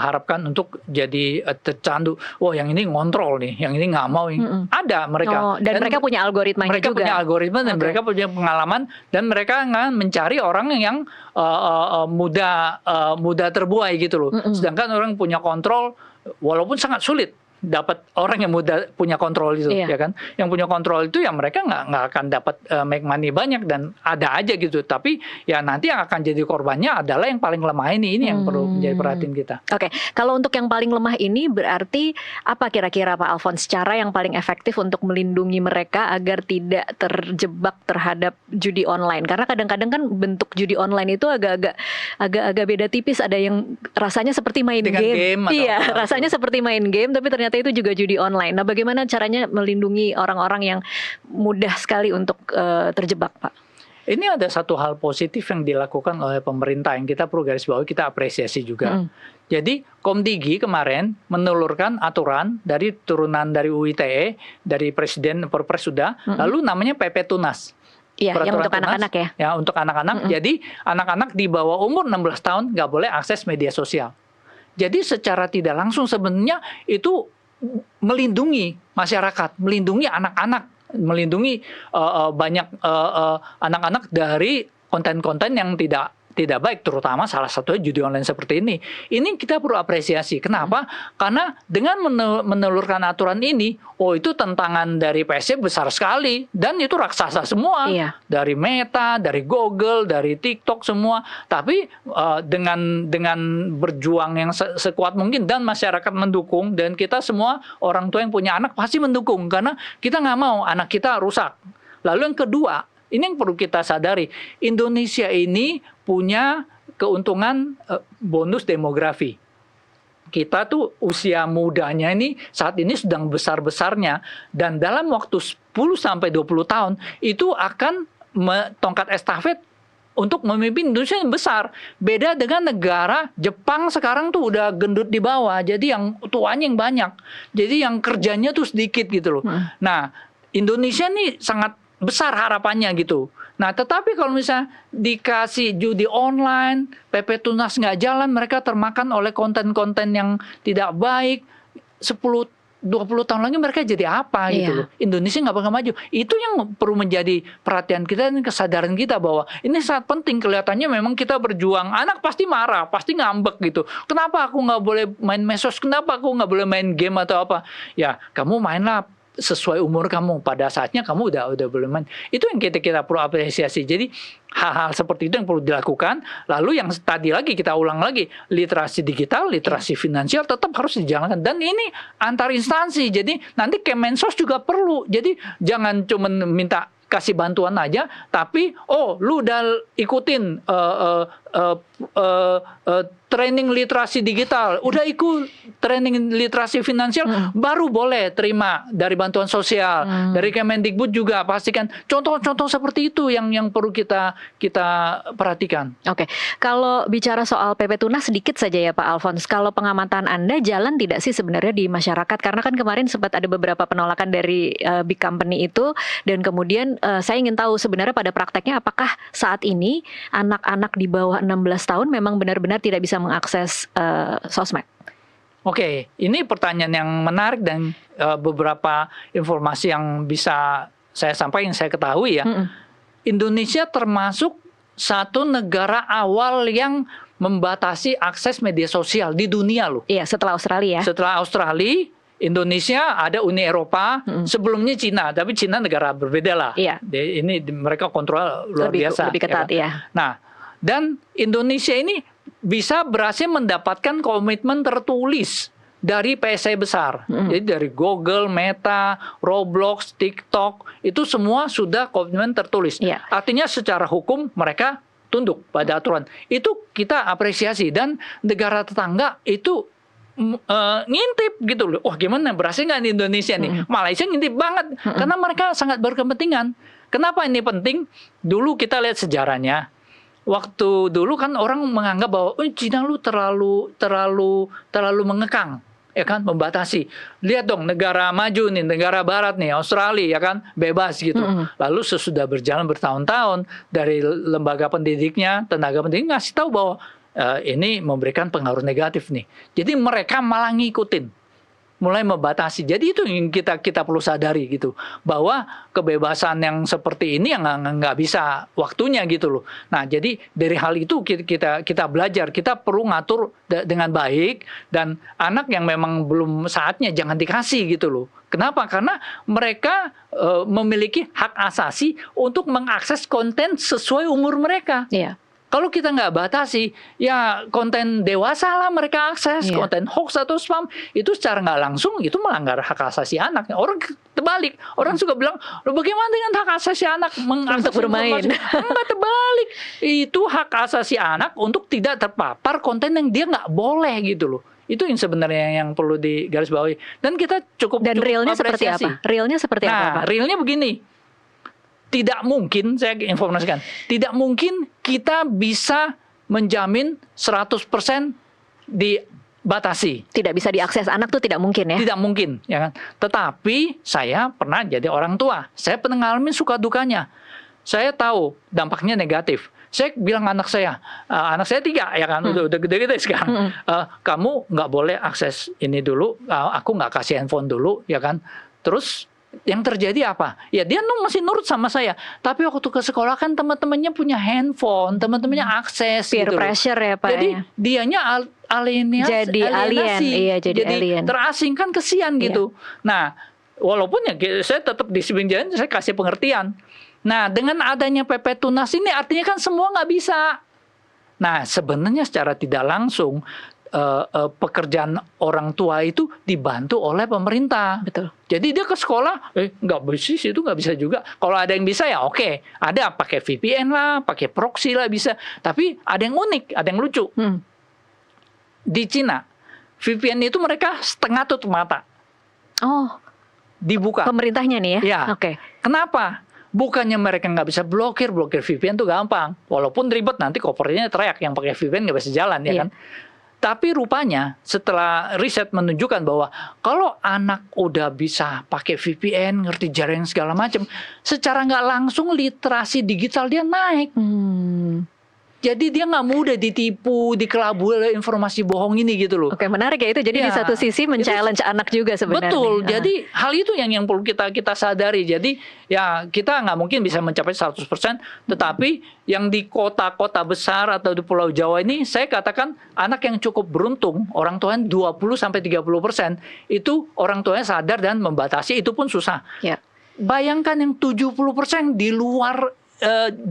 harapkan untuk jadi tercandu. Wah, yang ini ngontrol nih, yang ini nggak mau. Ada mereka. Dan mereka punya algoritmanya mereka juga. Mereka punya algoritma dan mereka punya pengalaman, dan mereka mencari orang yang mudah terbuai gitu loh. Sedangkan orang punya kontrol, walaupun sangat sulit dapat orang yang mudah punya kontrol itu, ya kan? Yang punya kontrol itu ya mereka nggak akan dapat make money banyak, dan ada aja gitu. Tapi ya nanti yang akan jadi korbannya adalah yang paling lemah ini yang perlu menjadi perhatian kita. Oke, kalau untuk yang paling lemah ini berarti apa kira-kira Pak Alphonse cara yang paling efektif untuk melindungi mereka agar tidak terjebak terhadap judi online? Karena kadang-kadang kan bentuk judi online itu agak-agak beda tipis. Ada yang rasanya seperti main game. Iya, rasanya seperti main game, tapi ternyata itu juga judi online. Nah, bagaimana caranya melindungi orang-orang yang mudah sekali untuk terjebak, Pak? Ini ada satu hal positif yang dilakukan oleh pemerintah yang kita perlu garis bawahi, kita apresiasi juga. Jadi Komdigi kemarin menelurkan aturan dari turunan dari UU ITE, dari Presiden Perpres sudah, lalu namanya PP Tunas. Iya, yang untuk anak-anak ya? Ya, untuk anak-anak. Jadi anak-anak di bawah umur 16 tahun nggak boleh akses media sosial. Jadi secara tidak langsung sebenarnya itu melindungi masyarakat, melindungi anak-anak, melindungi banyak anak-anak dari konten-konten yang tidak baik, terutama salah satunya judi online seperti ini. Ini kita perlu apresiasi. Kenapa? Karena dengan menelurkan aturan ini, itu tantangan dari PSC besar sekali, dan itu raksasa semua. Dari Meta, dari Google, dari TikTok semua. Tapi dengan berjuang yang sekuat mungkin dan masyarakat mendukung, dan kita semua orang tua yang punya anak pasti mendukung, karena kita nggak mau anak kita rusak. Lalu yang kedua, ini yang perlu kita sadari, Indonesia ini punya keuntungan bonus demografi. Kita tuh usia mudanya ini saat ini sedang besar-besarnya, dan dalam waktu 10-20 tahun itu akan tongkat estafet untuk memimpin Indonesia yang besar. Beda dengan negara Jepang sekarang tuh udah gendut di bawah, jadi yang tuanya yang banyak, jadi yang kerjanya tuh sedikit gitu loh. Nah, Indonesia nih sangat besar harapannya gitu. Nah, tetapi kalau misalnya dikasih judi online, PP Tunas nggak jalan, mereka termakan oleh konten-konten yang tidak baik, 10 20 tahun lagi mereka jadi apa gitu Iya. loh. Indonesia nggak bakal maju. Itu yang perlu menjadi perhatian kita dan kesadaran kita bahwa ini sangat penting. Kelihatannya memang kita berjuang. Anak pasti marah, pasti ngambek gitu. Kenapa aku nggak boleh main medsos? Kenapa aku nggak boleh main game atau apa? Ya, kamu mainlah sesuai umur kamu, pada saatnya kamu udah boleh main. Itu yang kita perlu apresiasi. Jadi hal-hal seperti itu yang perlu dilakukan. Lalu yang tadi lagi kita ulang lagi, literasi digital, literasi finansial tetap harus dijalankan, dan ini antar instansi. Jadi nanti Kemensos juga perlu. Jadi jangan cuma minta kasih bantuan aja, tapi lu udah ikutin training literasi digital, udah ikut training literasi finansial, baru boleh terima dari bantuan sosial, dari Kemendikbud juga pastikan. Contoh-contoh seperti itu yang perlu kita perhatikan. Oke, kalau bicara soal PP Tunas sedikit saja ya Pak Alphonse, kalau pengamatan Anda jalan tidak sih sebenarnya di masyarakat? Karena kan kemarin sempat ada beberapa penolakan dari big company itu, dan kemudian saya ingin tahu sebenarnya pada prakteknya apakah saat ini anak-anak di bawah 16 tahun memang benar-benar tidak bisa mengakses sosmed? Oke, ini pertanyaan yang menarik dan beberapa informasi yang bisa saya sampaikan, saya ketahui ya. Indonesia termasuk satu negara awal yang membatasi akses media sosial di dunia loh. Iya, setelah Australia. Setelah Australia, Indonesia, ada Uni Eropa, sebelumnya Cina, tapi Cina negara berbeda lah. Iya. Ini mereka kontrol luar biasa. Lebih ketat ya. Nah, dan Indonesia ini bisa berhasil mendapatkan komitmen tertulis dari PSI besar. Jadi dari Google, Meta, Roblox, TikTok, itu semua sudah komitmen tertulis. Yeah. Artinya secara hukum mereka tunduk pada aturan. Itu kita apresiasi, dan negara tetangga itu ngintip gitu loh. Wah, gimana, berhasil nggak di Indonesia nih? Malaysia ngintip banget karena mereka sangat berkepentingan. Kenapa ini penting? Dulu kita lihat sejarahnya. Waktu dulu kan orang menganggap bahwa Cina lu terlalu mengekang, ya kan, membatasi. Lihat dong negara maju nih, negara barat nih, Australia, ya kan, bebas gitu. Lalu sesudah berjalan bertahun-tahun, dari lembaga pendidiknya, tenaga pendidik ngasih tahu bahwa ini memberikan pengaruh negatif nih. Jadi mereka malah ngikutin, mulai membatasi. Jadi itu yang kita perlu sadari gitu, bahwa kebebasan yang seperti ini yang nggak bisa waktunya gitu loh. Nah, jadi dari hal itu kita belajar, kita perlu ngatur dengan baik, dan anak yang memang belum saatnya jangan dikasih gitu loh. Kenapa? Karena mereka memiliki hak asasi untuk mengakses konten sesuai umur mereka. Iya. Kalau kita nggak batasi, ya konten dewasa lah mereka akses, konten hoax atau spam, itu secara nggak langsung itu melanggar hak asasi anak. Orang terbalik, orang suka bilang, loh bagaimana dengan hak asasi anak mengakses untuk bermain? Enggak, terbalik. Itu hak asasi anak untuk tidak terpapar konten yang dia nggak boleh gitu loh. Itu yang sebenarnya yang perlu digarisbawahi. Dan kita cukup realnya apresiasi. seperti apa? Realnya seperti apa, Pak? Realnya begini. Tidak mungkin, saya informasikan, tidak mungkin kita bisa menjamin 100% dibatasi. Tidak bisa diakses anak tuh tidak mungkin ya? Tidak mungkin, ya kan. Tetapi saya pernah jadi orang tua. Saya pernah ngalamin suka dukanya. Saya tahu dampaknya negatif. Saya bilang anak saya 3 ya kan, udah gede-gede sekarang. Kamu nggak boleh akses ini dulu, aku nggak kasih handphone dulu, ya kan. Terus yang terjadi apa? Ya dia masih nurut sama saya. Tapi waktu ke sekolah kan teman-temannya punya handphone, teman-temannya akses. Peer gitu pressure ya Pak. Jadi dianya alienasi. Jadi alien, iya jadi alien. Terasing kan, kesian gitu. Nah, walaupun ya saya tetap disiplin jalan, saya kasih pengertian. Nah, dengan adanya PP Tunas ini artinya kan semua nggak bisa. Nah, sebenarnya secara tidak langsung pekerjaan orang tua itu dibantu oleh pemerintah. Betul. Jadi dia ke sekolah, nggak bisa, itu nggak bisa juga. Kalau ada yang bisa ya oke. Ada pakai VPN lah, pakai proxy lah bisa. Tapi ada yang unik, ada yang lucu. Di Cina, VPN itu mereka setengah tutup mata. Oh, dibuka. Pemerintahnya nih ya? Ya. Oke. Kenapa? Bukannya mereka nggak bisa blokir VPN tuh gampang. Walaupun ribet, nanti kopernya teriak, yang pakai VPN nggak bisa jalan, ya kan? Tapi rupanya setelah riset menunjukkan bahwa kalau anak udah bisa pakai VPN, ngerti jaringan segala macam, secara nggak langsung literasi digital dia naik. Jadi dia nggak mudah ditipu, dikelabui oleh informasi bohong ini gitu loh. Oke, menarik ya itu. Jadi di satu sisi men-challenge anak juga sebenarnya. Betul. Jadi hal itu yang perlu kita sadari. Jadi ya kita nggak mungkin bisa mencapai 100%, tetapi yang di kota-kota besar atau di Pulau Jawa ini saya katakan anak yang cukup beruntung, orang tuanya 20-30% itu orang tuanya sadar dan membatasi, itu pun susah. Ya. Bayangkan yang 70% di luar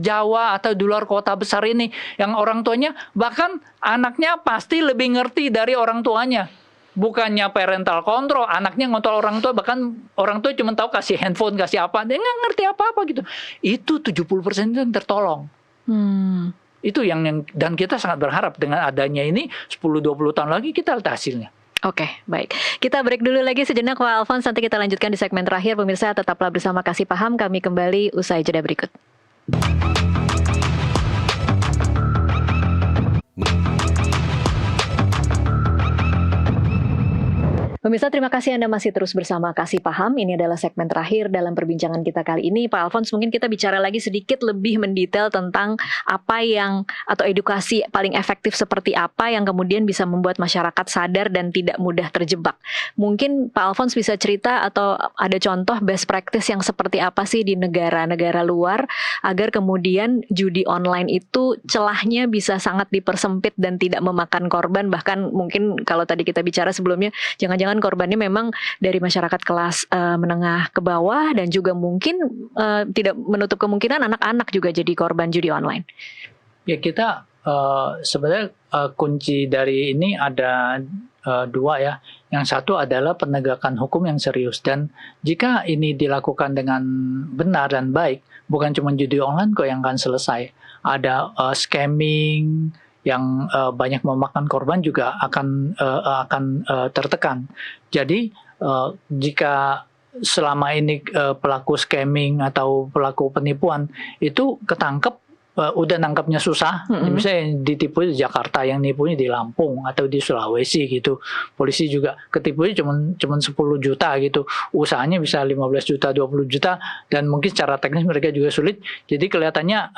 Jawa atau di luar kota besar ini, yang orang tuanya bahkan anaknya pasti lebih ngerti dari orang tuanya. Bukannya parental control, anaknya ngontrol orang tua, bahkan orang tua cuma tahu kasih handphone, kasih apa, dia nggak ngerti apa-apa gitu. Itu 70% itu yang tertolong. Itu yang dan kita sangat berharap dengan adanya ini 10-20 tahun lagi kita lihat hasilnya. Oke, baik. Kita break dulu lagi sejenak Pak Alphonse, nanti kita lanjutkan di segmen terakhir. Pemirsa tetaplah bersama Kasih Paham, kami kembali usai jeda berikut. Pemirsa, terima kasih Anda masih terus bersama Kasih Paham. Ini adalah segmen terakhir dalam perbincangan kita kali ini. Pak Alphonse, mungkin kita bicara lagi sedikit lebih mendetail tentang apa yang, atau edukasi paling efektif seperti apa yang kemudian bisa membuat masyarakat sadar dan tidak mudah terjebak. Mungkin Pak Alphonse bisa cerita atau ada contoh best practice yang seperti apa sih di negara-negara luar agar kemudian judi online itu celahnya bisa sangat dipersempit dan tidak memakan korban. Bahkan mungkin kalau tadi kita bicara sebelumnya, jangan-jangan korbannya memang dari masyarakat kelas menengah ke bawah dan juga mungkin tidak menutup kemungkinan anak-anak juga jadi korban judi online. Ya kita sebenarnya kunci dari ini ada dua ya. Yang satu adalah penegakan hukum yang serius, dan jika ini dilakukan dengan benar dan baik, bukan cuma judi online kok yang akan selesai. Ada scamming yang banyak memakan korban juga akan tertekan. Jadi jika selama ini pelaku scamming atau pelaku penipuan itu ketangkep, udah nangkapnya susah. Misalnya ditipu di Jakarta, yang nipunya di Lampung atau di Sulawesi gitu. Polisi juga ketipunya cuma 10 juta gitu. Usahanya bisa 15 juta, 20 juta, dan mungkin secara teknis mereka juga sulit. Jadi kelihatannya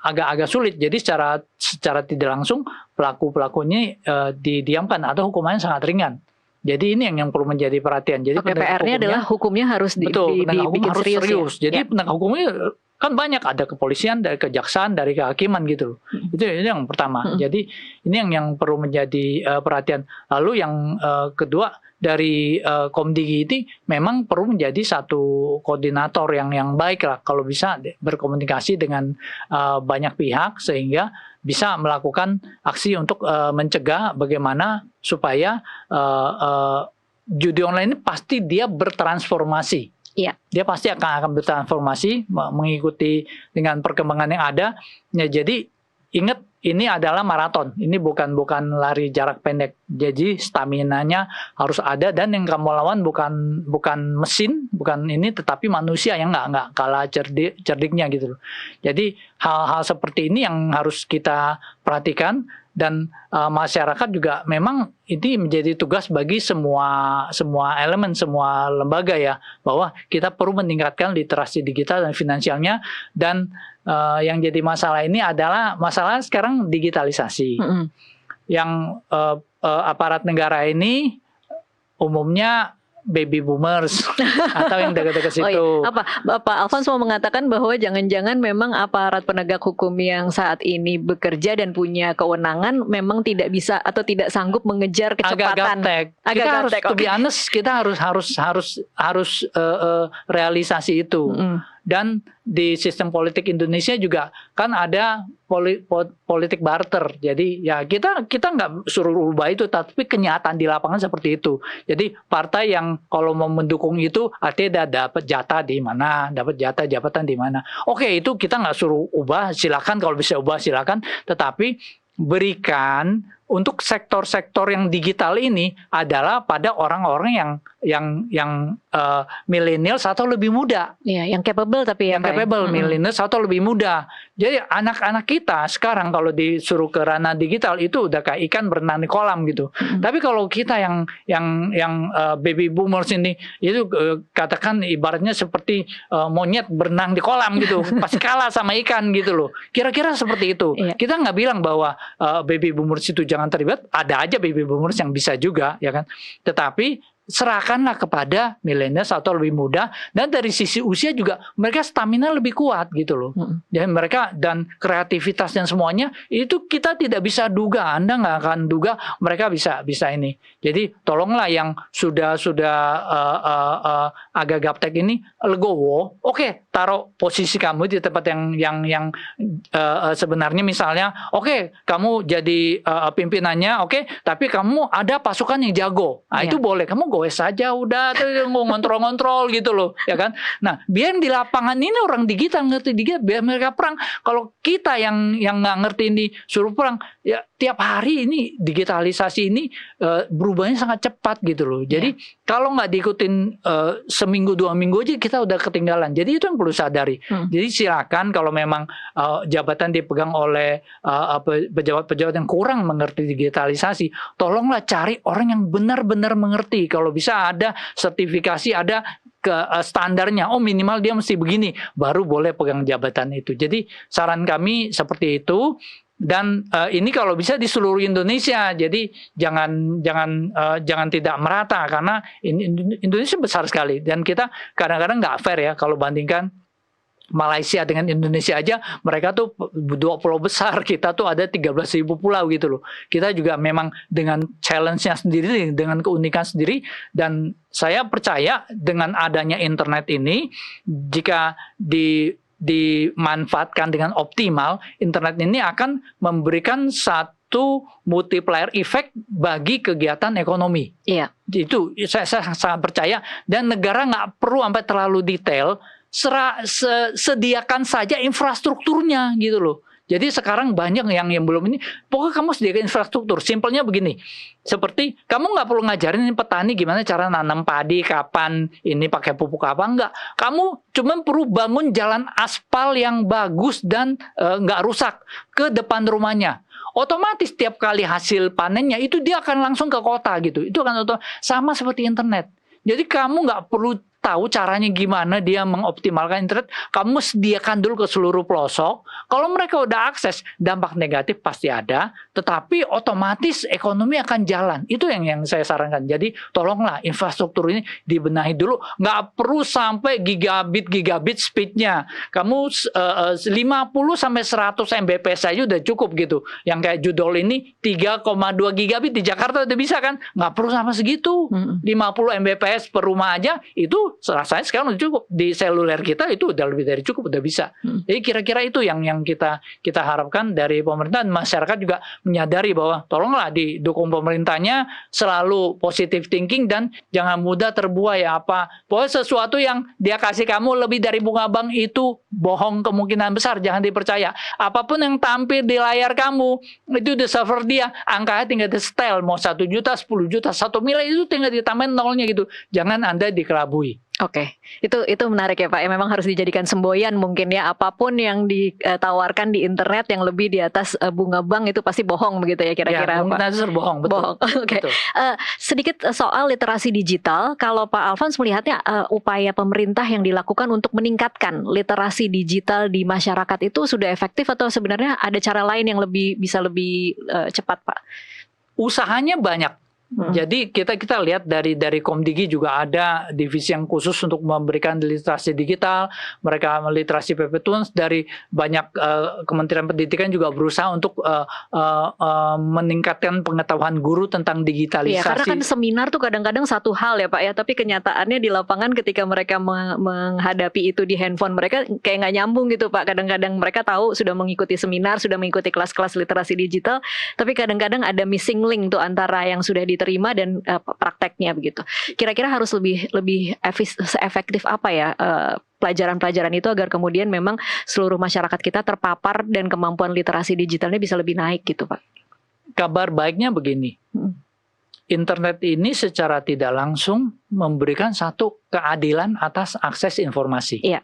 agak-agak sulit. Jadi secara tidak langsung pelaku-pelakunya didiamkan atau hukumannya sangat ringan. Jadi ini yang perlu menjadi perhatian. Jadi PR-nya adalah hukumnya harus dibikin serius. Ya? Jadi penegak hukumnya kan banyak, ada kepolisian, dari kejaksaan, dari kehakiman gitu. Itu yang pertama. Jadi ini yang perlu menjadi perhatian. Lalu yang kedua, dari Komdigi ini memang perlu menjadi satu koordinator yang baik lah, kalau bisa berkomunikasi dengan banyak pihak sehingga bisa melakukan aksi untuk mencegah bagaimana supaya judi online ini pasti dia bertransformasi. Iya. Dia pasti akan bertransformasi mengikuti dengan perkembangan yang ada. Ya, jadi ingat, ini adalah maraton. Ini bukan lari jarak pendek. Jadi staminanya harus ada, dan yang kamu lawan bukan mesin, bukan ini, tetapi manusia yang nggak kalah cerdiknya gitu loh. Jadi hal-hal seperti ini yang harus kita perhatikan. Dan masyarakat juga memang ini menjadi tugas bagi semua elemen, semua lembaga ya, bahwa kita perlu meningkatkan literasi digital dan finansialnya. Dan yang jadi masalah ini adalah masalah sekarang digitalisasi. Yang aparat negara ini umumnya baby boomers atau yang dekat-dekat situ. Oh iya. Apa Bapak Alphonse mau mengatakan bahwa jangan-jangan memang aparat penegak hukum yang saat ini bekerja dan punya kewenangan memang tidak bisa atau tidak sanggup mengejar kecepatan. Kita harus, to be honest, kita harus realisasi itu. Dan di sistem politik Indonesia juga kan ada politik barter. Jadi ya kita nggak suruh ubah itu, tapi kenyataan di lapangan seperti itu. Jadi partai yang kalau mau mendukung itu artinya dapat jatah di mana, dapat jatah jabatan di mana. Oke, itu kita nggak suruh ubah, silakan, kalau bisa ubah silakan. Tetapi berikan untuk sektor-sektor yang digital ini adalah pada orang-orang yang millennials atau lebih muda. Iya, yang capable tapi ya Yang capable, millennials atau lebih muda. Jadi anak-anak kita sekarang kalau disuruh ke ranah digital itu udah kayak ikan berenang di kolam gitu. Tapi kalau kita yang baby boomers ini itu katakan ibaratnya seperti monyet berenang di kolam gitu, pasti kalah sama ikan gitu loh. Kira-kira seperti itu. Iya. Kita nggak bilang bahwa baby boomers itu jangan terlibat, ada aja baby boomers yang bisa juga, ya kan. Tetapi serahkanlah kepada millennials atau lebih muda, dan dari sisi usia juga mereka stamina lebih kuat gitu loh. Dan mereka dan kreativitas dan semuanya itu kita tidak bisa duga, Anda nggak akan duga mereka bisa ini. Jadi tolonglah yang sudah agak gaptek ini legowo. Oke, taruh posisi kamu di tempat yang sebenarnya misalnya, oke, kamu jadi pimpinannya, oke, tapi kamu ada pasukan yang jago. Nah, itu boleh, kamu goes saja udah tuh ngontrol-ngontrol gitu loh, ya kan. Nah, biar di lapangan ini orang digital ngerti digital, biar mereka perang. Kalau kita yang nggak ngerti ini suruh perang, ya tiap hari ini digitalisasi ini berubahnya sangat cepat gitu loh. Jadi kalau nggak diikutin seminggu 2 minggu aja kita udah ketinggalan. Jadi itu yang perlu sadari. Jadi silakan kalau memang jabatan dipegang oleh pejabat-pejabat yang kurang mengerti digitalisasi, tolonglah cari orang yang benar-benar mengerti. Kalau bisa ada sertifikasi, ada ke standarnya. Oh, minimal dia mesti begini, baru boleh pegang jabatan itu. Jadi saran kami seperti itu. Dan ini kalau bisa di seluruh Indonesia, jadi jangan tidak merata, karena Indonesia besar sekali dan kita kadang-kadang nggak fair ya kalau bandingkan Malaysia dengan Indonesia aja, mereka tuh 2 pulau besar, kita tuh ada 13.000 pulau gitu loh. Kita juga memang dengan challenge-nya sendiri, dengan keunikan sendiri, dan saya percaya dengan adanya internet ini, jika dimanfaatkan dengan optimal, internet ini akan memberikan satu multiplier effect bagi kegiatan ekonomi. Iya. Itu saya sangat percaya, dan negara nggak perlu sampai terlalu detail, sediakan saja infrastrukturnya gitu loh. Jadi sekarang banyak yang belum ini, pokoknya kamu sediakan infrastruktur. Simpelnya begini, seperti kamu nggak perlu ngajarin petani gimana cara nanam padi, kapan ini pakai pupuk apa, enggak. Kamu cuma perlu bangun jalan aspal yang bagus dan nggak rusak ke depan rumahnya. Otomatis tiap kali hasil panennya itu dia akan langsung ke kota gitu. Itu akan sama seperti internet. Jadi kamu nggak perlu tahu caranya gimana dia mengoptimalkan internet, kamu sediakan dulu ke seluruh pelosok. Kalau mereka udah akses, dampak negatif pasti ada, tetapi otomatis ekonomi akan jalan. Itu yang saya sarankan. Jadi tolonglah infrastruktur ini dibenahi dulu, nggak perlu sampai gigabit speednya. Kamu 50 sampai 100 Mbps saja udah cukup gitu. Yang kayak judul ini 3,2 gigabit di Jakarta udah bisa kan? Nggak perlu sampai segitu. 50 Mbps per rumah aja itu rasanya sekarang udah cukup. Di seluler kita itu udah lebih dari cukup, udah bisa. Jadi kira-kira itu yang kita harapkan dari pemerintah, dan masyarakat juga menyadari bahwa tolonglah didukung pemerintahnya, selalu positive thinking dan jangan mudah terbuai apa. Pokoknya sesuatu yang dia kasih kamu lebih dari bunga bank itu bohong kemungkinan besar, jangan dipercaya. Apapun yang tampil di layar kamu itu di server dia, angkanya tinggal di setel, mau 1 juta, 10 juta, 1 miliar itu tinggal ditambahin nolnya gitu. Jangan Anda dikelabui. Oke, itu menarik ya Pak. Ya memang harus dijadikan semboyan mungkin ya, apapun yang ditawarkan di internet yang lebih di atas bunga bank itu pasti bohong begitu ya kira-kira. Ya, Pak. Bohong, betul. Bohong. Oke. Sedikit soal literasi digital, kalau Pak Alfons melihatnya upaya pemerintah yang dilakukan untuk meningkatkan literasi digital di masyarakat itu sudah efektif atau sebenarnya ada cara lain yang bisa lebih cepat Pak? Usahanya banyak. Jadi kita lihat dari Komdigi juga ada divisi yang khusus untuk memberikan literasi digital, mereka literasi PP-Tuns, dari banyak Kementerian Pendidikan juga berusaha untuk meningkatkan pengetahuan guru tentang digitalisasi. Ya, karena kan seminar tuh kadang-kadang satu hal ya Pak ya, tapi kenyataannya di lapangan ketika mereka menghadapi itu di handphone mereka kayak nggak nyambung gitu Pak. Kadang-kadang mereka tahu sudah mengikuti seminar, sudah mengikuti kelas-kelas literasi digital, tapi kadang-kadang ada missing link tuh antara yang sudah diterima dan prakteknya begitu. Kira-kira harus lebih efektif apa ya pelajaran-pelajaran itu agar kemudian memang seluruh masyarakat kita terpapar dan kemampuan literasi digitalnya bisa lebih naik gitu Pak? kabar baiknya begini. Internet ini secara tidak langsung memberikan satu keadilan atas akses informasi. Iya.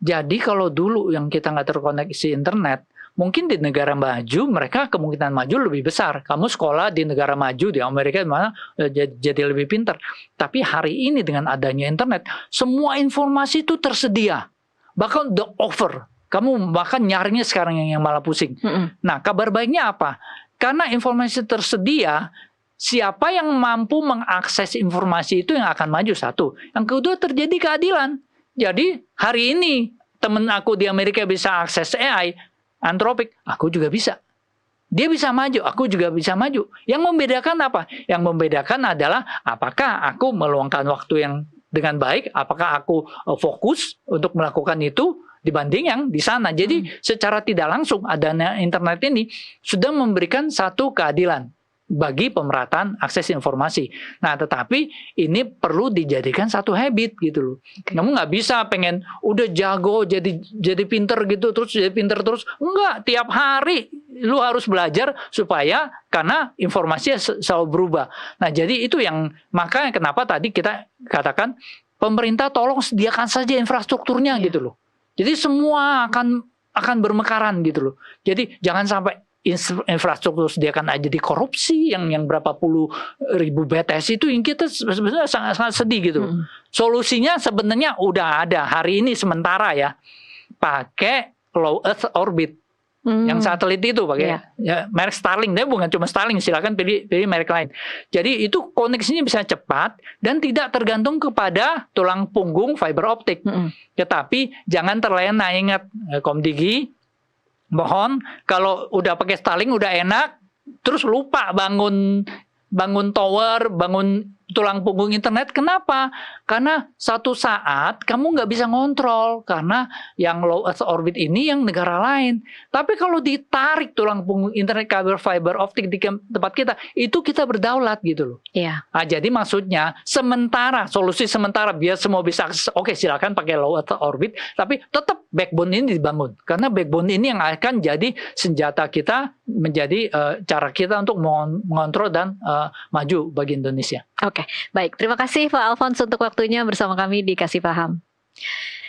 Jadi kalau dulu yang kita nggak terkoneksi internet, mungkin di negara maju mereka kemungkinan maju lebih besar. Kamu sekolah di negara maju di Amerika mana jadi lebih pintar. Tapi hari ini dengan adanya internet, semua informasi itu tersedia. Bahkan the offer. Kamu bahkan nyarinya sekarang yang malah pusing. Nah, kabar baiknya apa? Karena informasi tersedia, siapa yang mampu mengakses informasi itu yang akan maju, satu. Yang kedua, terjadi keadilan. Jadi hari ini temen aku di Amerika bisa akses AI, Anthropic, aku juga bisa. Dia bisa maju, aku juga bisa maju. Yang membedakan apa? Yang membedakan adalah apakah aku meluangkan waktu yang dengan baik, apakah aku fokus untuk melakukan itu dibanding yang di sana. Jadi secara tidak langsung adanya internet ini sudah memberikan satu keadilan bagi pemerataan akses informasi. Nah, tetapi ini perlu dijadikan satu habit gitu loh. Kamu nggak bisa pengen udah jago jadi pinter gitu terus jadi pinter terus. Enggak, tiap hari lu harus belajar supaya karena informasinya selalu berubah. Nah, jadi itu yang makanya kenapa tadi kita katakan pemerintah tolong sediakan saja infrastrukturnya gitu loh. Jadi semua akan bermekaran gitu loh. Jadi jangan sampai infrastruktur sediakan aja dikorupsi yang berapa puluh ribu BTS itu yang kita sebenarnya sangat sedih gitu. Solusinya sebenarnya udah ada hari ini sementara ya, pakai low Earth orbit yang satelit itu pakai ya, merek Starlink, tapi bukan cuma Starlink, silakan pilih merek lain. Jadi itu koneksinya bisa cepat dan tidak tergantung kepada tulang punggung fiber optik. Tetapi jangan terlena, ingat Komdigi, mohon kalau udah pakai Starlink udah enak, terus lupa bangun tower, bangun tulang punggung internet. Kenapa? Karena satu saat kamu nggak bisa ngontrol karena yang low Earth orbit ini yang negara lain. Tapi kalau ditarik tulang punggung internet kabel fiber optik di tempat kita, itu kita berdaulat gitu loh. Iya. Nah, jadi maksudnya sementara, solusi sementara biar semua bisa akses. Oke, silakan pakai low Earth orbit, tapi tetap backbone ini dibangun. Karena backbone ini yang akan jadi senjata kita, menjadi cara kita untuk mengontrol dan maju bagi Indonesia. Oke, baik. Terima kasih Pak Alfons untuk waktunya bersama kami di Kasih Paham.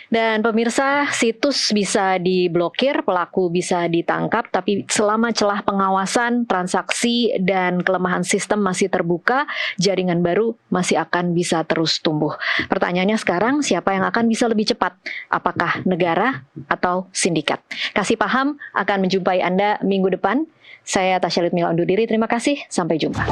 Dan pemirsa, situs bisa diblokir, pelaku bisa ditangkap, tapi selama celah pengawasan, transaksi, dan kelemahan sistem masih terbuka, jaringan baru masih akan bisa terus tumbuh. Pertanyaannya sekarang, siapa yang akan bisa lebih cepat? Apakah negara atau sindikat? Kasih Paham akan menjumpai Anda minggu depan. Saya Tasya Litmila undur diri, terima kasih, sampai jumpa.